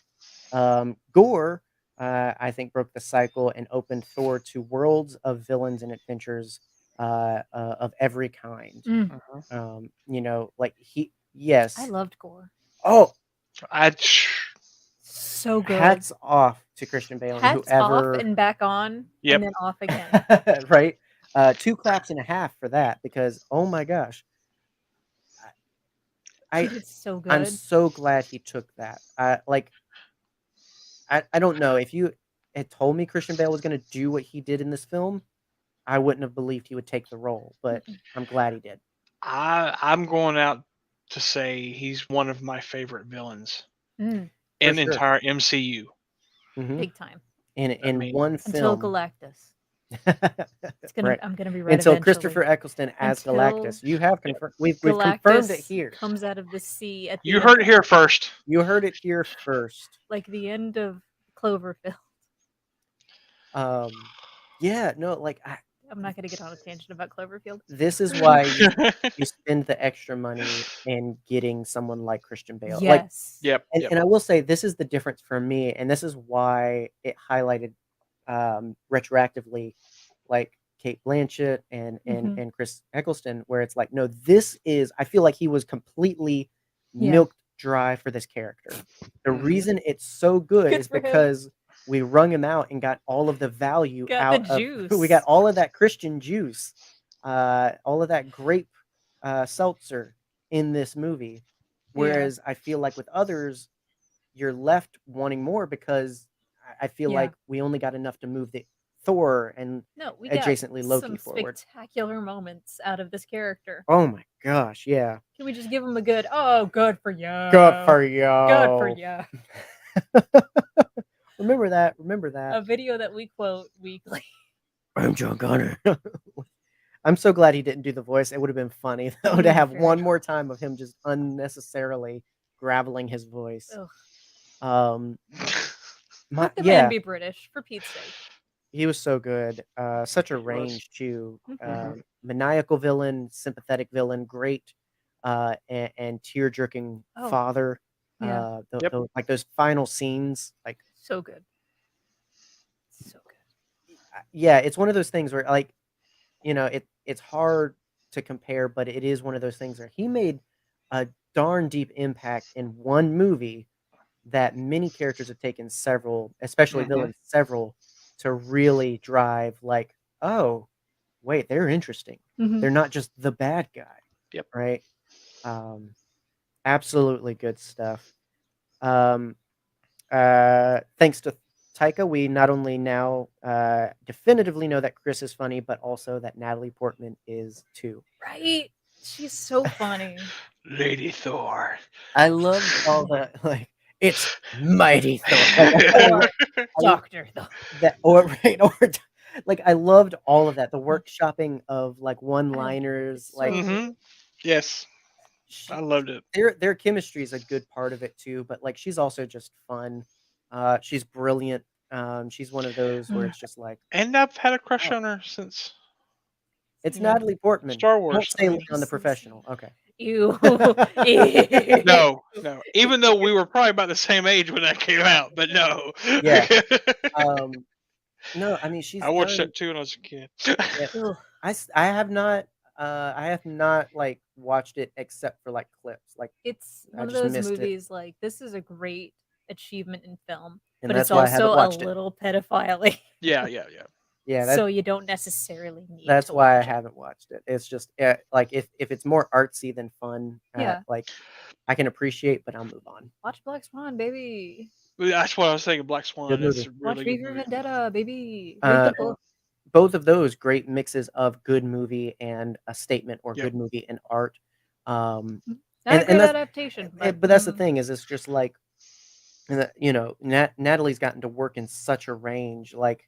Gore, I think, broke the cycle and opened Thor to worlds of villains and adventures of every kind. Like yes. I loved Gore. Oh, so good. Hats off to Christian Bale. Hats whoever... off and back on, and then off again. Right? 2 claps and a half for that, because oh my gosh, it's so good. I'm so glad he took that. I don't know, if you had told me Christian Bale was going to do what he did in this film, I wouldn't have believed he would take the role, but I'm glad he did. I'm going out to say he's one of my favorite villains in the entire MCU. Big time. In one film. Until Galactus. Right. I'm gonna be right Until eventually. Christopher Eccleston as Until Galactus. You have confirmed. We've confirmed it Galactus here. comes out of the sea at the You end, heard it here first. You heard it here first. like the end of Cloverfield. Yeah, no, like I'm not gonna get on a tangent about Cloverfield. this is why you spend the extra money in getting someone like Christian Bale. Like, Yes. Yep. and I will say this is the difference for me, and this is why it highlighted retroactively, like Kate Blanchett and Mhm. and Chris Eccleston, where it's like, no, this is. I feel like he was completely Yeah. milked dry for this character. The Mhm. reason it's so good Good is for him. because we wrung him out and got all of the value Got out the of. juice. We got all of that Christian juice, all of that grape seltzer in this movie. Whereas I feel like with others, you're left wanting more because I feel Yeah. like we only got enough to move the Thor and No, we got adjacently Loki some forward. spectacular moments out of this character. Oh my gosh, yeah. Can we just give him a good? Oh, good for you. Good for you. Good for you. Remember that. Remember that. A video that we quote weekly. I'm John Connor. I'm so glad he didn't do the voice. It would have been funny though to Yeah, have very one true. more time of him just unnecessarily graveling his voice. Ugh. Let the Yeah, man be British, for Pete's sake. he was so good. Such a He was. range too. Mhm. Maniacal villain, sympathetic villain, great, and tear jerking Oh, father. yeah. Yep. Like those final scenes, like So good. So good. yeah, it's one of those things where like, you know, it's hard to compare, but it is one of those things where he made a darn deep impact in one movie that many characters have taken several, especially Mhm. villains, several to really drive like, oh, wait, they're interesting. Mhm. They're not just the bad guy. Yep. Right. Absolutely good stuff. Thanks to Taika, we not only now definitively know that Chris is funny, but also that Natalie Portman is too. Right? She's so funny. Lady Thor. I love all the like. It's mighty Thor. Doctor Thor. That or like I loved all of that. The workshopping of like one-liners, so like Mhm. Yes, I loved it. their chemistry is a good part of it too. But like she's also just fun. She's brilliant. She's one of those where it's just like And I've had a crush on her since it's Yeah. Natalie Portman. Star Don't Wars. say I mean, on the professional. Okay. Ew. no. Even though we were probably about the same age when that came out, but no. Yeah. No, I mean she's I watched done. that too when I was a kid. Yeah. I have not like watched it except for like clips. Like It's I one of just those missed it. movies like this is a great achievement in film, And but that's it's why I haven't also a watched it. little pedophile-y. Yeah. Yeah, So you don't necessarily need that's to why I watch it. haven't watched it. It's just like if it's more artsy than fun, Yeah. like I can appreciate, but I'll move on. Watch Black Swan, baby. That's what I was thinking. Black Swan. Good That's movie. a Watch really V good for movie. Vendetta, baby. Read the book. Both of those great mixes of good movie and a statement or Yep. good movie and art. Not a And great that's adaptation, but but that's the thing is it's just like you know Natalie's gotten to work in such a range. Like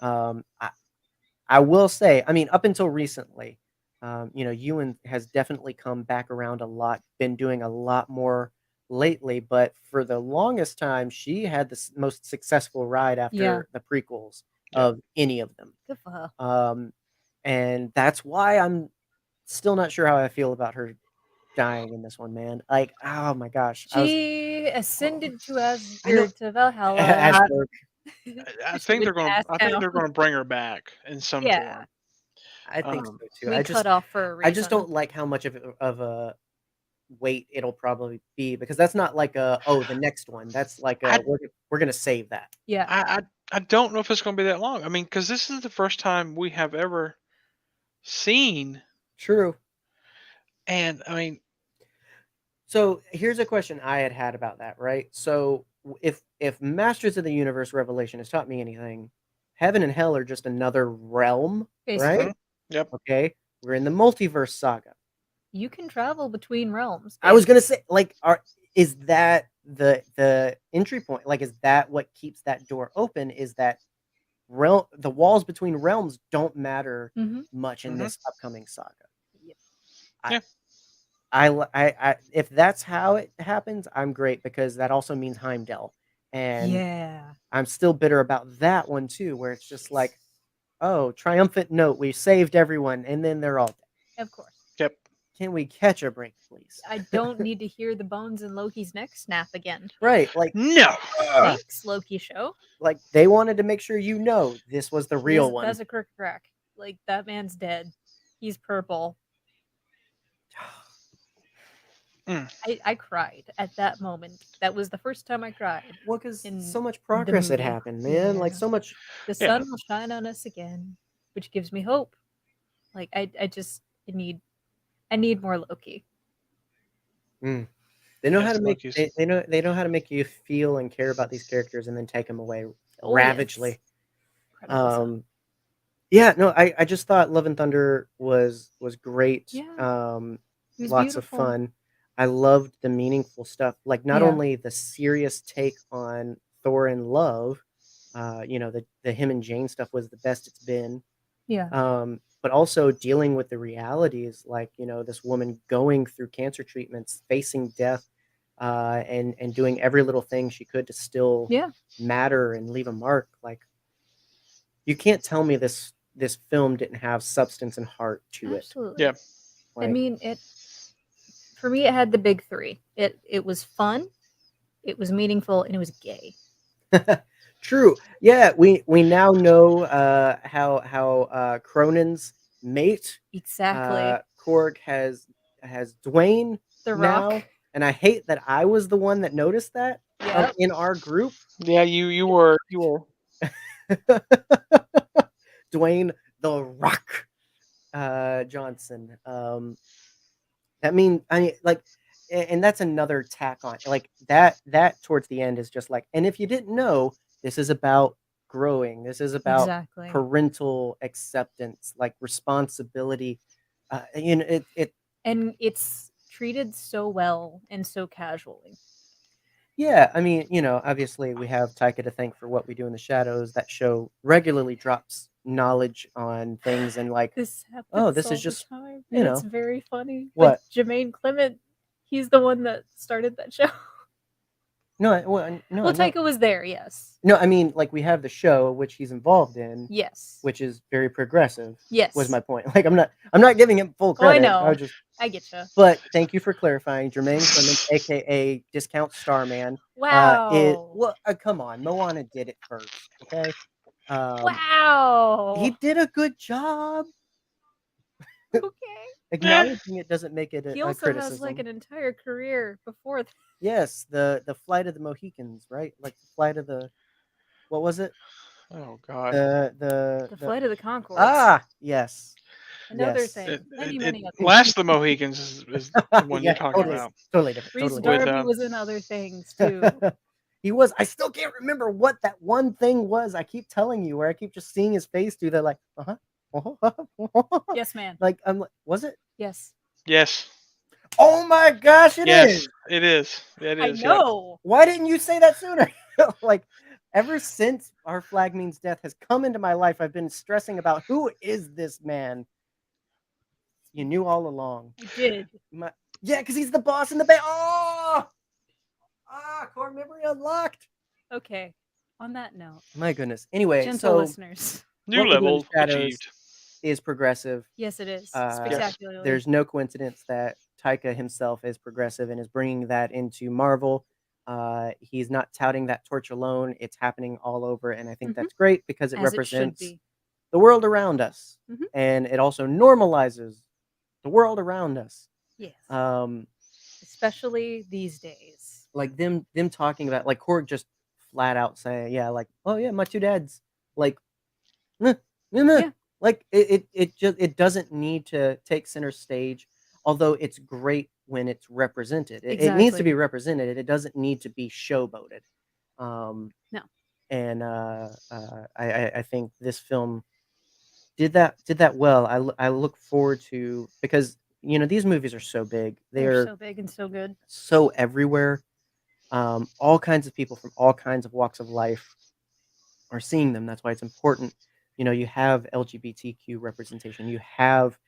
I will say, I mean, up until recently, you know, Ewan has definitely come back around a lot, been doing a lot more lately, but for the longest time, she had the most successful ride after the prequels of any of them. Good for her. And that's why I'm still not sure how I feel about her dying in this one, man. Like, oh my gosh. She ascended to I know. Asgard to Valhalla. Asgard. I She think was they're gonna. passed I think they're down. gonna bring her back in some Yeah. form. I think so too. We cut off for a reason. I just don't like how much of a weight it'll probably be because that's not like the next one. That's like we're gonna save that. Yeah. I don't know if it's gonna be that long. I mean, because this is the first time we have ever seen. True. And I mean, so here's a question I had about that. Right. So if Masters of the Universe Revelation has taught me anything, heaven and hell are just another realm, Basically. right? Yep. Okay. We're in the multiverse saga. You can travel between realms. I was gonna say, like, is that the entry point? Like, is that what keeps that door open? Is that the walls between realms don't matter much in Mhm. this upcoming saga. Yeah. If that's how it happens, I'm great, because that also means Heimdall, and Yeah. I'm still bitter about that one too, where it's just like, oh, triumphant note, we saved everyone, and then they're all dead. Of course. Yep. Can we catch a break, please? I don't need to hear the bones in Loki's neck snap again. Right, like, No. Thanks, Loki show. like they wanted to make sure this was the real one. That's a crook crack. Like, that man's dead. He's purple. I cried at that moment. That was the first time I cried. Well, because so much progress had happened, man. Like, so much. The sun will shine on us again, which gives me hope. Like, I need more Loki. They know how to make they know how to make you feel and care about these characters, and then take them away ravagely. Yeah, no, I just thought Love and Thunder was great. Yeah. Lots of fun. I loved the meaningful stuff, like not only the serious take on Thor and love, the him and Jane stuff was the best it's been. Yeah. But also dealing with the realities, like, this woman going through cancer treatments, facing death, and doing every little thing she could to still matter and leave a mark. Like, you can't tell me this film didn't have substance and heart to Absolutely. it. Yeah. I mean, for me, it had the big three. It was fun, it was meaningful, and it was gay. True. Yeah, we now know how Cronin's mate exactly. Korg has Dwayne the now, Rock, and I hate that I was the one that noticed that in our group. Yeah, you were. Dwayne the Rock Johnson. I mean, like, and that's another tack on, like, that towards the end is just like, and if you didn't know, this is about growing. This is about parental acceptance, like responsibility. It and it's treated so well and so casually. Yeah, I mean, obviously we have Taika to thank for What We Do in the Shadows. That show regularly drops knowledge on things, and like, this this is just time, and it's very funny. What? Like, Jermaine Clement, he's the one that started that show. No, Taika was there, yes. No, I mean, like, we have the show which he's involved in, yes, which is very progressive. Yes, was my point. Like, I'm not giving him full credit. I know. I get you. But thank you for clarifying, Jermaine Clement, aka Discount Starman. Wow. Come on, Moana did it first. Okay. Wow. He did a good job. Okay. Acknowledging it doesn't make it he a also criticism. has like an entire career before that. Yes, the Flight of the Mohicans, right? Like the Flight of the, what was it? Oh God. The Flight of the Conchords. Ah, yes. Another thing. Many other Last of the Mohicans is the one you're talking about. Totally different. Reese Darby was in other things too. He was. I still can't remember what that one thing was. I keep telling you, where I keep just seeing his face do that, like, yes, man. Like, I'm like, was it? Yes. Yes. Oh my gosh, it is. It is. It is. I know. Yeah. Why didn't you say that sooner? Like, ever since Our Flag Means Death has come into my life, I've been stressing about, who is this man? You knew all along. I did. Yeah, because he's the boss in the band. Core memory unlocked. Okay. On that note. My goodness. Anyway, gentle listeners. New level achieved. Is progressive. Yes, it is. Spectacularly. There's no coincidence that Taika himself is progressive and is bringing that into Marvel. He's not touting that torch alone. It's happening all over, and I think that's great, because it represents the world around us, and it also normalizes the world around us. Yes. Especially these days. Like them talking about, like, Korg just flat out saying, yeah, like, oh yeah, my two dads, like, yeah. Like, it doesn't need to take center stage, although it's great when it's represented. It needs to be represented. It doesn't need to be showboated. No. And I think this film did that well. I look forward to, because these movies are so big. They're so big and so good. So everywhere. All kinds of people from all kinds of walks of life. are seeing them. That's why it's important. You have LGBTQ representation. You have,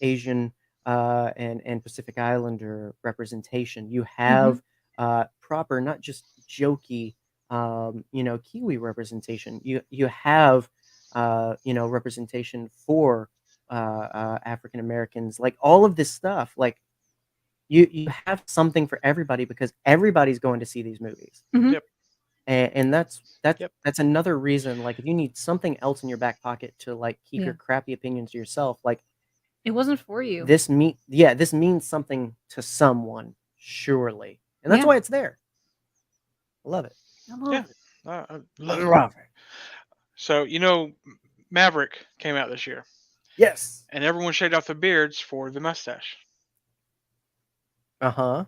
Asian and Pacific Islander representation. You have proper, not just jokey, Kiwi representation. You have, representation for African Americans. Like all of this stuff. Like you have something for everybody because everybody's going to see these movies. Yep. And that's another reason. Like if you need something else in your back pocket to like keep your crappy opinions to yourself, like it wasn't for you. This means something to someone, surely, and that's why it's there. I love it. I love it. So Maverick came out this year. Yes. And everyone shaved off their beards for the mustache. I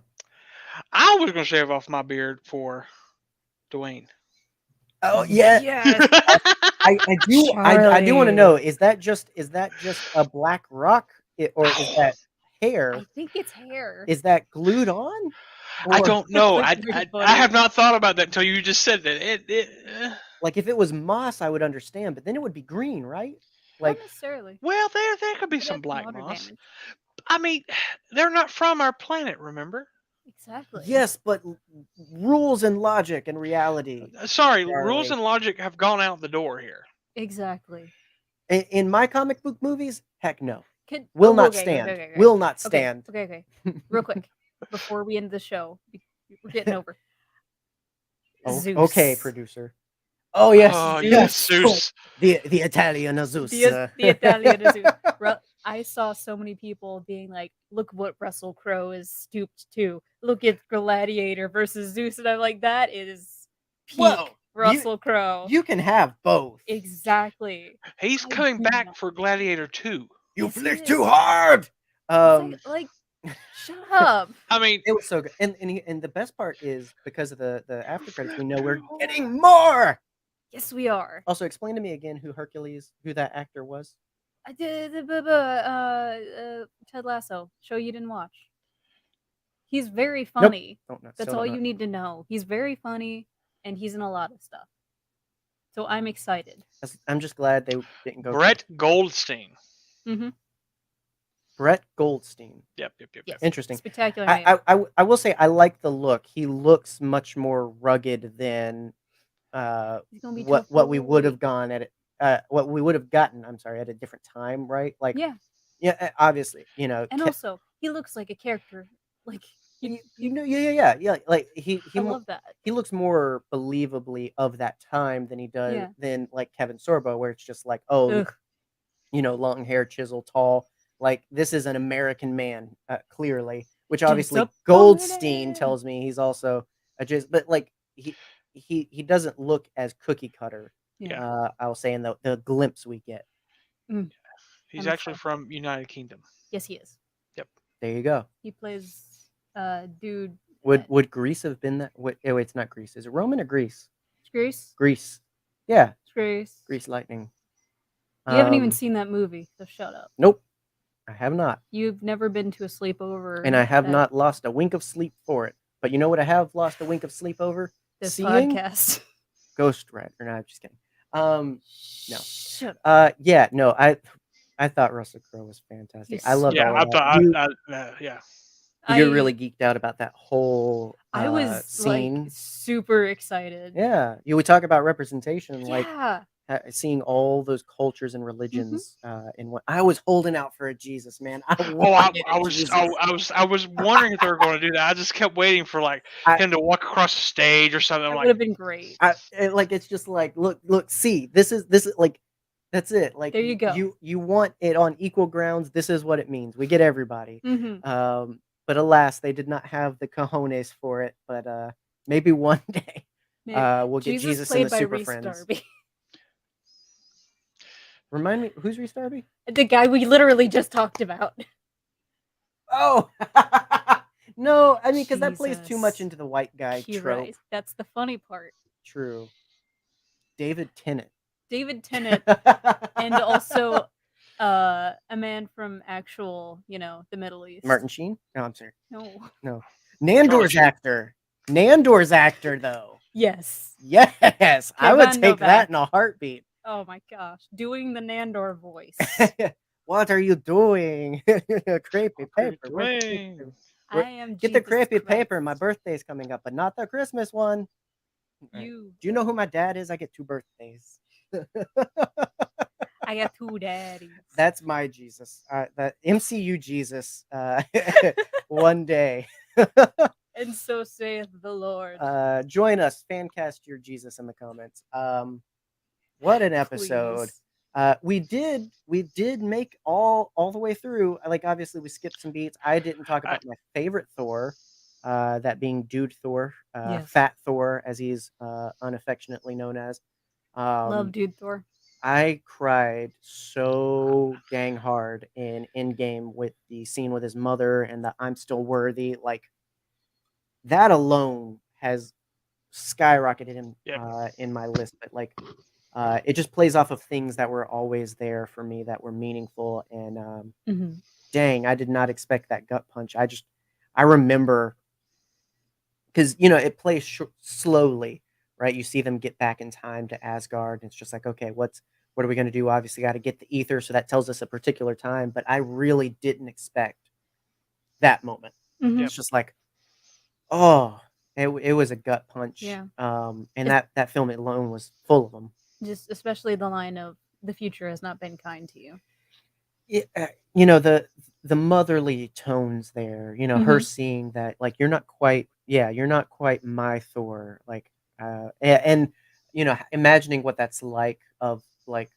was going to shave off my beard for Dwayne. Oh yeah. Yes. I do want to know, is that just a black rock or is that hair? I think it's hair. Is that glued on? Or... I don't know. I have not thought about that until you just said that. Like if it was moss, I would understand, but then it would be green, right? Like not necessarily. Well, there could be some black moss. Damage. I mean, they're not from our planet, remember? Exactly. Yes, but rules and logic and reality. Sorry, rules and logic have gone out the door here. Exactly. In my comic book movies, heck no. Will not stand. Okay. Will not stand. Okay. Real quick, before we end the show, we're getting over. Zeus. Okay, producer. Oh yes. Oh yes, Zeus. The Italian Zeus. The Italian Zeus. I saw so many people being like, look what Russell Crowe is stooped to. Look at Gladiator versus Zeus. And I'm like, that is peak Russell Crowe. You can have both. Exactly. He's coming back for Gladiator 2. You flicked too hard. Like shut up. I mean, it was so good. And the best part is because of the after credits, we know we're getting more. Yes, we are. Also, explain to me again who that actor was. I did Ted Lasso show you didn't watch. He's very funny. Nope. That's all you need to know. He's very funny and he's in a lot of stuff. So I'm excited. I'm just glad they didn't go. Brett Goldstein. Brett Goldstein. Yep. Yes. Interesting. Spectacular. I will say I like the look. He looks much more rugged than what we would have gone at it. What we would have gotten, I'm sorry, at a different time, right? Like, yeah, obviously, and also he looks like a character, like yeah. Like he I love that. He looks more believably of that time than he does than like Kevin Sorbo, where it's just like, long hair, chiseled, tall. Like this is an American man, clearly, which obviously Goldstein tells me he's also but like he doesn't look as cookie cutter. Yeah. I'll say in the glimpse we get. He's actually from United Kingdom. Yes, he is. Yep. There you go. He plays dude. Would Greece have been that? Wait, it's not Greece. Is it Roman or Greece? It's Greece. Greece. Yeah. It's Greece. Grease Lightning. You haven't even seen that movie, so shut up. Nope. I have not. You've never been to a sleepover. And I have not lost a wink of sleep for it. But you know what I have lost a wink of sleep over? This podcast. Ghost Rider. No, I'm just kidding. No. Shut up. Yeah, no, I thought Russell Crowe was fantastic. I love You're really geeked out about that whole I was scene. Like super excited. Yeah. We talk about representation, like seeing all those cultures and religions in one. I was holding out for a Jesus, man. I was wondering if they were going to do that. I just kept waiting for him to walk across the stage or something. That would have been great. It's just like look, see, this is like that's it. Like there you go. You want it on equal grounds. This is what it means. We get everybody. But alas, they did not have the cojones for it. But maybe one day we'll get Jesus and the Super Friends. Darby. Remind me, who's Reese Darby? The guy we literally just talked about. Oh, no, I mean, because that plays too much into the white guy trope. Right. That's the funny part. True. David Tennant. And also a man from actual, the Middle East. Martin Sheen? No, I'm sorry. No. Nandor's actor. Though. Yes. Yes, I would Kevin take that Novak. in a heartbeat. Oh my gosh, doing the Nandor voice. What are you doing? Creepy paper. I am Get the Jesus creepy Christ. paper. My birthday's coming up, but not the Christmas one. Right. Do you know who my dad is? I get 2 birthdays. I got 2 daddies. That's my Jesus. That MCU Jesus. One day. And so saith the Lord. Join us. Fancast your Jesus in the comments. What an episode. Please. We did make all the way through. Like, obviously we skipped some beats. I didn't talk about my favorite Thor, that being Dude Thor, Yes. Fat Thor, as he's unaffectionately known as. Love Dude Thor. I cried so dang hard in Endgame with the scene with his mother and the I'm still worthy. Like, that alone has skyrocketed him in my list. But like, it just plays off of things that were always there for me that were meaningful. And dang, I did not expect that gut punch. I remember, because it plays slowly, right? You see them get back in time to Asgard, and it's just like, okay, what are we going to do? Obviously got to get the ether, so that tells us a particular time, but I really didn't expect that moment. It's just like, oh, it was a gut punch. Yeah. And that film alone was full of them. Just especially the line of the future has not been kind to you. The motherly tones there, her seeing that, like, you're not quite my Thor, like, and imagining what that's like, of like,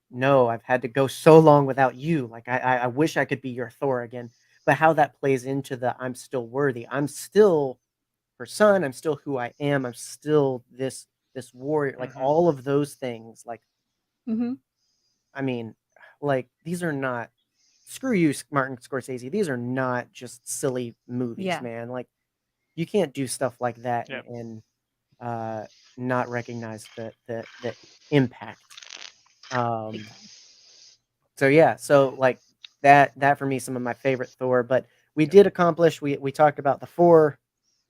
no, I've had to go so long without you, like, I wish I could be your Thor again. But how that plays into the I'm still worthy, I'm still her son, I'm still who I am, I'm still this warrior, like, all of those things, like, I mean, like, these are not, screw you, Martin Scorsese, these are not just silly movies, man. Like, you can't do stuff like that and not recognize the impact. So like, that for me, some of my favorite Thor. But we did accomplish, we talked about the 4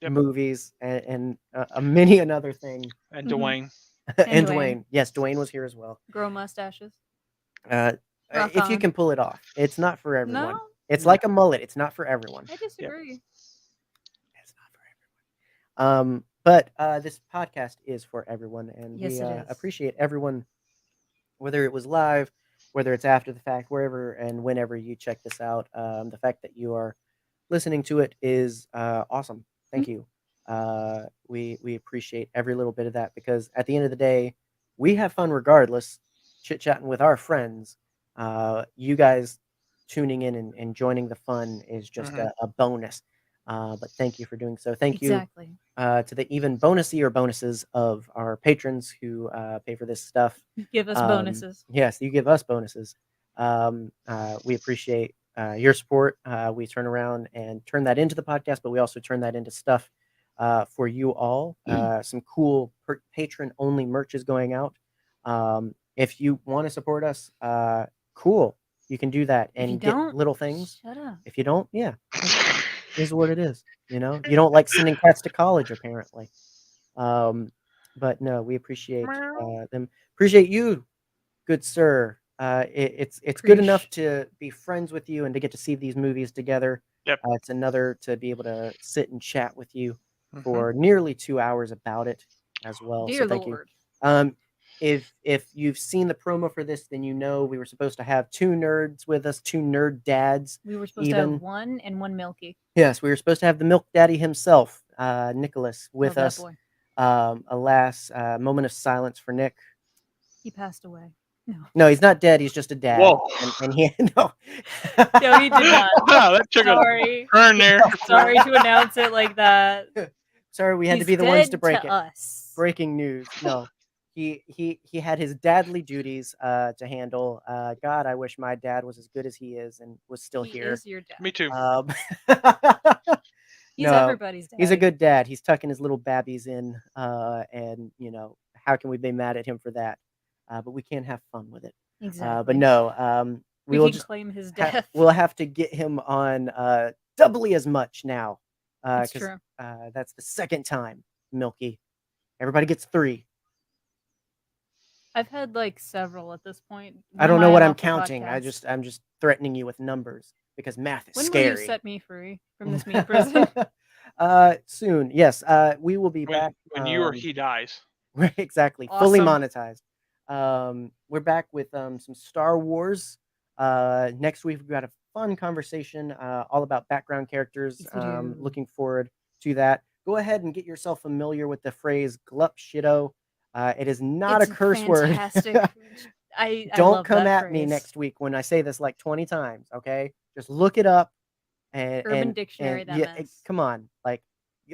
movies and many another thing. And Dwayne. And Dwayne. Yes, Dwayne was here as well. Grow mustaches. If you can pull it off. It's not for everyone. No? It's like a mullet. It's not for everyone. I disagree. It's not for everyone. But this podcast is for everyone, and we appreciate everyone, whether it was live, whether it's after the fact, wherever and whenever you check this out. The fact that you are listening to it is awesome. Thank you. We appreciate every little bit of that, because at the end of the day, we have fun regardless, chit-chatting with our friends. You guys tuning in and joining the fun is just a bonus. But thank you for doing so. Thank you to the even bonusier bonuses of our patrons who pay for this stuff. Give us bonuses. Yes, you give us bonuses. We appreciate your support. We turn around and turn that into the podcast, but we also turn that into stuff for you all. Some cool patron-only merch is going out. If you want to support us, cool. You can do that and get little things. Shut up. If you don't, is what it is. You don't like sending cats to college, apparently. But no, we appreciate them. Appreciate you, good sir. It's good enough to be friends with you and to get to see these movies together. It's another to be able to sit and chat with you for nearly 2 hours about it as well. Dear so thank Lord. you. If you've seen the promo for this, then we were supposed to have 2 nerds with us, 2 nerd dads. We were supposed to have 1 and 1 Milky. Yes, we were supposed to have the milk daddy himself, Nicholas, with us. Boy. Alas, moment of silence for Nick. He passed away. No, he's not dead. He's just a dad. Whoa. And he no. No, he did not. Wow, that took a turn there. Sorry to announce it like that. Sorry, we had to be the ones to break it. Us. Breaking news. No. He had his dadly duties to handle. God, I wish my dad was as good as he is and was still here. He is your dad. Me too. He's everybody's dad. He's a good dad. He's tucking his little babbies in, and how can we be mad at him for that? But we can have fun with it. Exactly. But no, we will can just claim his death. We'll have to get him on doubly as much now. That's true. That's the second time, Milky. Everybody gets 3. I've had like several at this point. I don't know what I'm counting. I'm just threatening you with numbers because math is scary. When will you set me free from this mean prison? Soon. Yes. We will be back when you or he dies. Right, exactly. Awesome. Fully monetized. We're back with some Star Wars. Next week we've got a fun conversation all about background characters. Looking forward to that. Go ahead and get yourself familiar with the phrase glup shitto. It is not a curse fantastic. word. I Don't love come that at me phrase. next week when I say this like 20 times, okay? Just look it up. Urban Dictionary, that mess. Come on. Like,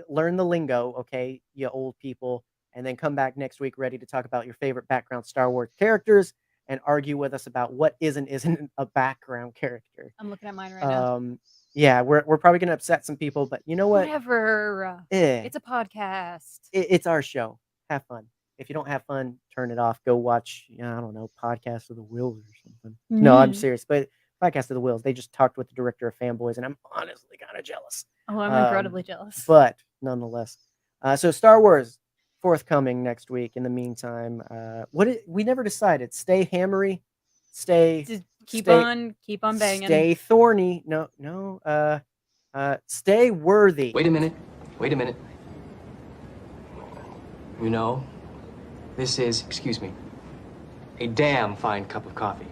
learn the lingo, okay, you old people, and then come back next week ready to talk about your favorite background Star Wars characters and argue with us about what isn't a background character. I'm looking at mine right now. Yeah, we're probably going to upset some people, but you know what? Whatever. It's a podcast. It's our show. Have fun. If you don't have fun, turn it off. Go watch, I don't know, Podcast of the Whills or something. No, I'm serious. But Podcast of the Whills, they just talked with the director of Fanboys, and I'm honestly kind of jealous. Oh, I'm incredibly jealous. But nonetheless. So Star Wars, forthcoming next week. In the meantime, we never decided. Stay hammery. Keep on banging. Stay thorny. No. Stay worthy. Wait a minute. You know, this is, excuse me, a damn fine cup of coffee.